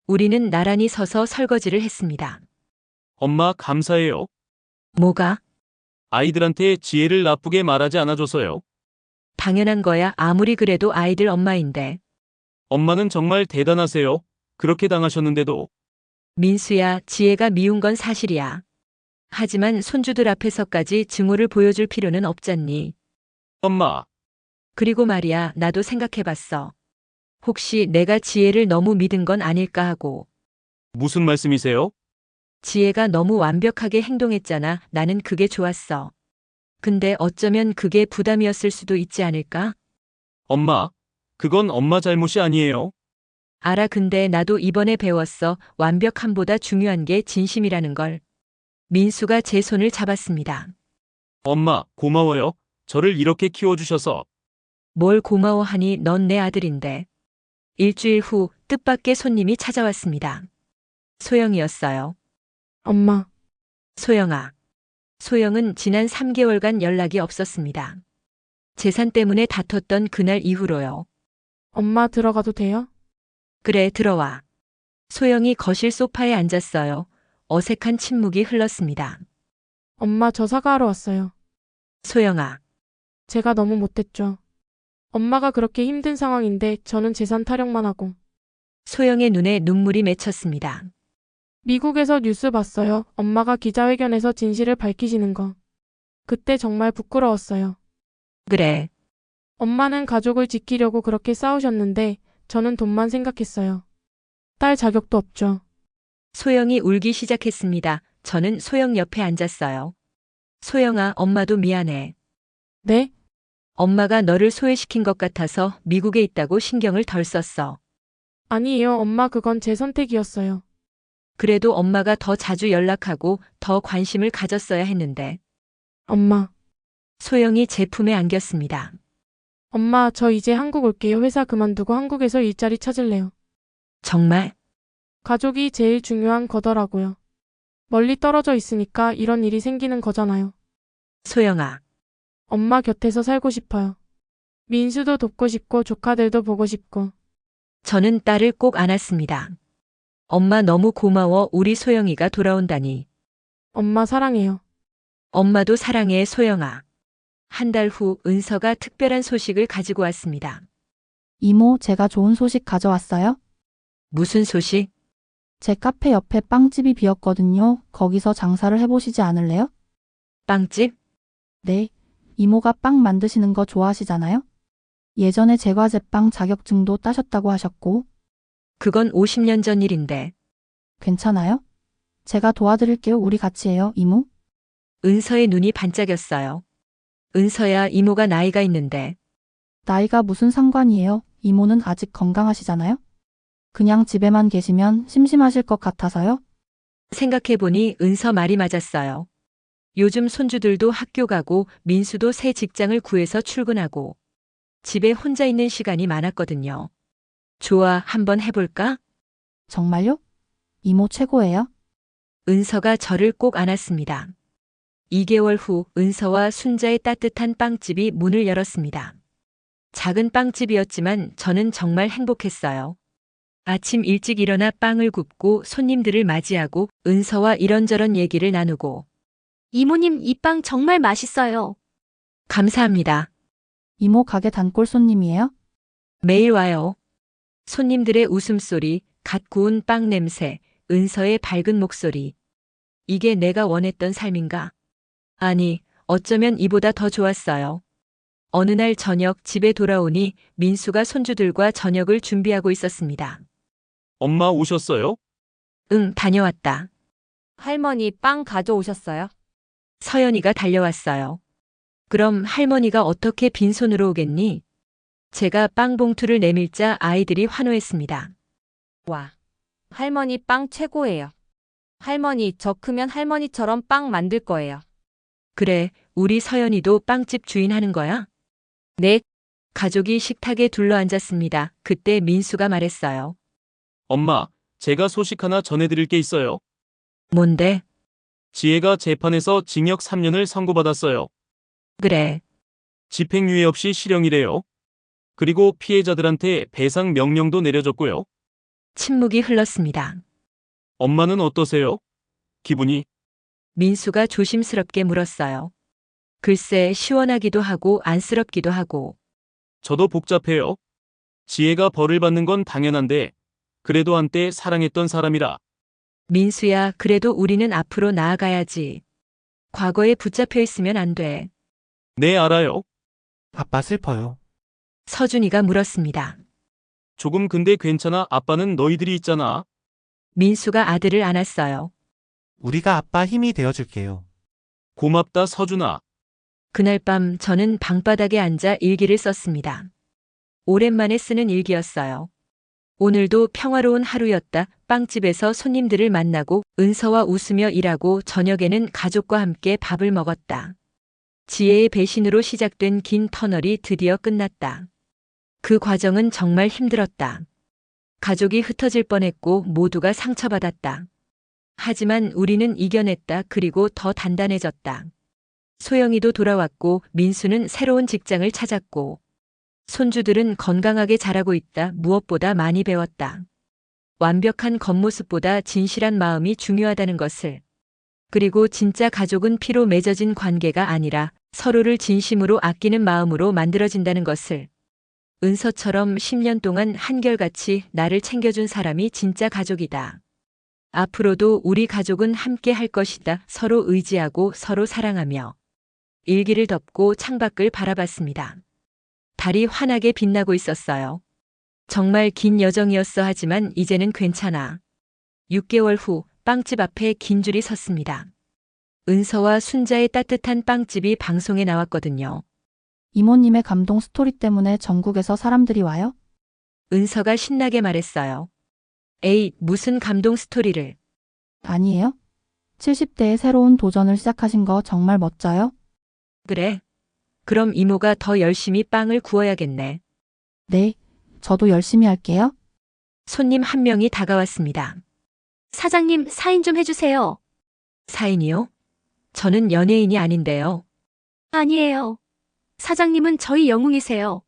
우리는 나란히 서서 설거지를 했습니다. 엄마, 감사해요. 뭐가? 아이들한테 지혜를 나쁘게 말하지 않아줘서요. 당연한 거야. 아무리 그래도 아이들 엄마인데. 엄마는 정말 대단하세요. 그렇게 당하셨는데도. 민수야, 지혜가 미운 건 사실이야. 하지만 손주들 앞에서까지 증오를 보여줄 필요는 없잖니. 엄마, 그리고 말이야, 나도 생각해봤어. 혹시 내가 지혜를 너무 믿은 건 아닐까 하고. 무슨 말씀이세요? 지혜가 너무 완벽하게 행동했잖아. 나는 그게 좋았어. 근데 어쩌면 그게 부담이었을 수도 있지 않을까? 엄마, 그건 엄마 잘못이 아니에요. 알아. 근데 나도 이번에 배웠어. 완벽함보다 중요한 게 진심이라는 걸. 민수가 제 손을 잡았습니다. 엄마, 고마워요. 저를 이렇게 키워주셔서. 뭘 고마워하니, 넌 내 아들인데. 일주일 후 뜻밖의 손님이 찾아왔습니다. 소영이었어요. 엄마, 소영아. 소영은 지난 3개월간 연락이 없었습니다. 재산 때문에 다퉜던 그날 이후로요. 엄마 들어가도 돼요? 그래, 들어와. 소영이 거실 소파에 앉았어요. 어색한 침묵이 흘렀습니다. 엄마 저 사과하러 왔어요. 소영아. 제가 너무 못했죠. 엄마가 그렇게 힘든 상황인데 저는 재산 타령만 하고. 소영의 눈에 눈물이 맺혔습니다. 미국에서 뉴스 봤어요. 엄마가 기자회견에서 진실을 밝히시는 거. 그때 정말 부끄러웠어요. 그래. 엄마는 가족을 지키려고 그렇게 싸우셨는데 저는 돈만 생각했어요. 딸 자격도 없죠. 소영이 울기 시작했습니다. 저는 소영 옆에 앉았어요. 소영아, 엄마도 미안해. 네? 엄마가 너를 소외시킨 것 같아서 미국에 있다고 신경을 덜 썼어. 아니에요. 엄마 그건 제 선택이었어요. 그래도 엄마가 더 자주 연락하고 더 관심을 가졌어야 했는데. 엄마. 소영이 제 품에 안겼습니다. 엄마 저 이제 한국 올게요. 회사 그만두고 한국에서 일자리 찾을래요. 정말? 가족이 제일 중요한 거더라고요. 멀리 떨어져 있으니까 이런 일이 생기는 거잖아요. 소영아. 엄마 곁에서 살고 싶어요. 민수도 돕고 싶고 조카들도 보고 싶고. 저는 딸을 꼭 안았습니다. 엄마 너무 고마워. 우리 소영이가 돌아온다니. 엄마 사랑해요. 엄마도 사랑해, 소영아. 한 달 후 은서가 특별한 소식을 가지고 왔습니다. 이모, 제가 좋은 소식 가져왔어요. 무슨 소식? 제 카페 옆에 빵집이 비었거든요. 거기서 장사를 해보시지 않을래요? 빵집? 네. 이모가 빵 만드시는 거 좋아하시잖아요? 예전에 제과제빵 자격증도 따셨다고 하셨고. 그건 50년 전 일인데. 괜찮아요? 제가 도와드릴게요. 우리 같이 해요, 이모. 은서의 눈이 반짝였어요. 은서야, 이모가 나이가 있는데. 나이가 무슨 상관이에요? 이모는 아직 건강하시잖아요? 그냥 집에만 계시면 심심하실 것 같아서요? 생각해보니 은서 말이 맞았어요. 요즘 손주들도 학교 가고 민수도 새 직장을 구해서 출근하고 집에 혼자 있는 시간이 많았거든요. 좋아, 한번 해볼까? 정말요? 이모 최고예요. 은서가 저를 꼭 안았습니다. 2개월 후 은서와 순자의 따뜻한 빵집이 문을 열었습니다. 작은 빵집이었지만 저는 정말 행복했어요. 아침 일찍 일어나 빵을 굽고 손님들을 맞이하고 은서와 이런저런 얘기를 나누고. 이모님, 이 빵 정말 맛있어요. 감사합니다. 이모 가게 단골 손님이에요? 매일 와요. 손님들의 웃음소리, 갓 구운 빵 냄새, 은서의 밝은 목소리. 이게 내가 원했던 삶인가? 아니, 어쩌면 이보다 더 좋았어요. 어느 날 저녁 집에 돌아오니 민수가 손주들과 저녁을 준비하고 있었습니다. 엄마 오셨어요? 응, 다녀왔다. 할머니 빵 가져오셨어요? 서연이가 달려왔어요. 그럼 할머니가 어떻게 빈손으로 오겠니? 제가 빵 봉투를 내밀자 아이들이 환호했습니다. 와, 할머니 빵 최고예요. 할머니, 저 크면 할머니처럼 빵 만들 거예요. 그래, 우리 서연이도 빵집 주인 하는 거야? 네. 가족이 식탁에 둘러앉았습니다. 그때 민수가 말했어요. 엄마, 제가 소식 하나 전해드릴 게 있어요. 뭔데? 지혜가 재판에서 징역 3년을 선고받았어요. 그래. 집행유예 없이 실형이래요. 그리고 피해자들한테 배상 명령도 내려졌고요. 침묵이 흘렀습니다. 엄마는 어떠세요? 기분이? 민수가 조심스럽게 물었어요. 글쎄, 시원하기도 하고 안쓰럽기도 하고. 저도 복잡해요. 지혜가 벌을 받는 건 당연한데 그래도 한때 사랑했던 사람이라. 민수야, 그래도 우리는 앞으로 나아가야지. 과거에 붙잡혀 있으면 안 돼. 네, 알아요. 아빠 슬퍼요. 서준이가 물었습니다. 조금 근데 괜찮아. 아빠는 너희들이 있잖아. 민수가 아들을 안았어요. 우리가 아빠 힘이 되어줄게요. 고맙다, 서준아. 그날 밤 저는 방바닥에 앉아 일기를 썼습니다. 오랜만에 쓰는 일기였어요. 오늘도 평화로운 하루였다. 빵집에서 손님들을 만나고 은서와 웃으며 일하고 저녁에는 가족과 함께 밥을 먹었다. 지혜의 배신으로 시작된 긴 터널이 드디어 끝났다. 그 과정은 정말 힘들었다. 가족이 흩어질 뻔했고 모두가 상처받았다. 하지만 우리는 이겨냈다. 그리고 더 단단해졌다. 소영이도 돌아왔고 민수는 새로운 직장을 찾았고 손주들은 건강하게 자라고 있다. 무엇보다 많이 배웠다. 완벽한 겉모습보다 진실한 마음이 중요하다는 것을. 그리고 진짜 가족은 피로 맺어진 관계가 아니라 서로를 진심으로 아끼는 마음으로 만들어진다는 것을. 은서처럼 10년 동안 한결같이 나를 챙겨준 사람이 진짜 가족이다. 앞으로도 우리 가족은 함께 할 것이다. 서로 의지하고 서로 사랑하며. 일기를 덮고 창밖을 바라봤습니다. 달이 환하게 빛나고 있었어요. 정말 긴 여정이었어. 하지만 이제는 괜찮아. 6개월 후 빵집 앞에 긴 줄이 섰습니다. 은서와 순자의 따뜻한 빵집이 방송에 나왔거든요. 이모님의 감동 스토리 때문에 전국에서 사람들이 와요? 은서가 신나게 말했어요. 에이, 무슨 감동 스토리를. 아니에요? 70대에 새로운 도전을 시작하신 거 정말 멋져요? 그래. 그럼 이모가 더 열심히 빵을 구워야겠네. 네, 저도 열심히 할게요. 손님 한 명이 다가왔습니다. 사장님, 사인 좀 해주세요. 사인이요? 저는 연예인이 아닌데요. 아니에요. 사장님은 저희 영웅이세요.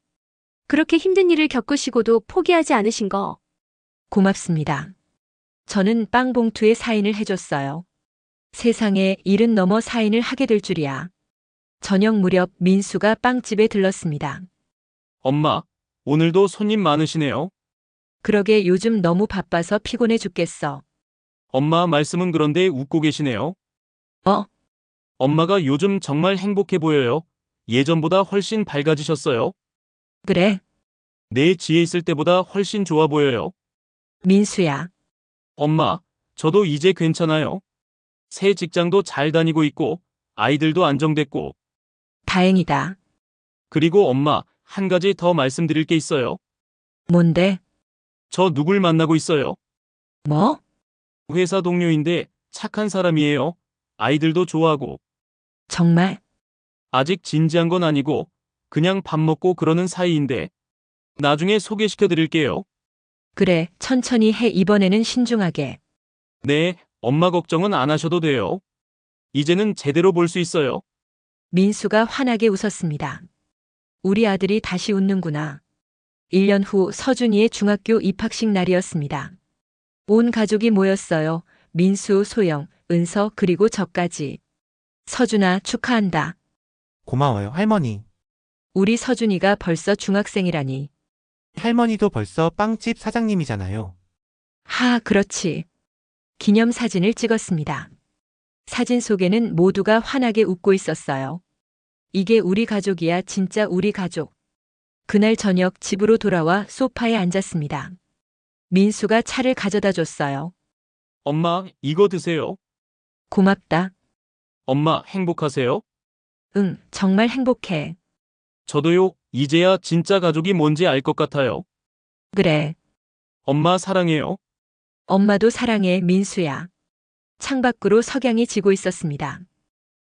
그렇게 힘든 일을 겪으시고도 포기하지 않으신 거. 고맙습니다. 저는 빵 봉투에 사인을 해줬어요. 세상에 일은 넘어 사인을 하게 될 줄이야. 저녁 무렵 민수가 빵집에 들렀습니다. 엄마, 오늘도 손님 많으시네요. 그러게 요즘 너무 바빠서 피곤해 죽겠어. 엄마 말씀은 그런데 웃고 계시네요. 엄마가 요즘 정말 행복해 보여요. 예전보다 훨씬 밝아지셨어요. 그래? 내 지혜 있을 때보다 훨씬 좋아 보여요. 민수야. 엄마, 저도 이제 괜찮아요. 새 직장도 잘 다니고 있고, 아이들도 안정됐고. 다행이다. 그리고 엄마, 한 가지 더 말씀드릴 게 있어요. 뭔데? 저 누굴 만나고 있어요. 뭐? 회사 동료인데 착한 사람이에요. 아이들도 좋아하고. 정말? 아직 진지한 건 아니고 그냥 밥 먹고 그러는 사이인데 나중에 소개시켜 드릴게요. 그래, 천천히 해. 이번에는 신중하게. 네, 엄마 걱정은 안 하셔도 돼요. 이제는 제대로 볼 수 있어요. 민수가 환하게 웃었습니다. 우리 아들이 다시 웃는구나. 1년 후 서준이의 중학교 입학식 날이었습니다. 온 가족이 모였어요. 민수, 소영, 은서 그리고 저까지. 서준아, 축하한다. 고마워요, 할머니. 우리 서준이가 벌써 중학생이라니. 할머니도 벌써 빵집 사장님이잖아요. 하, 그렇지. 기념 사진을 찍었습니다. 사진 속에는 모두가 환하게 웃고 있었어요. 이게 우리 가족이야, 진짜 우리 가족. 그날 저녁 집으로 돌아와 소파에 앉았습니다. 민수가 차를 가져다 줬어요. 엄마, 이거 드세요. 고맙다. 엄마, 행복하세요? 응, 정말 행복해. 저도요, 이제야 진짜 가족이 뭔지 알 것 같아요. 그래. 엄마 사랑해요. 엄마도 사랑해, 민수야. 창밖으로 석양이 지고 있었습니다.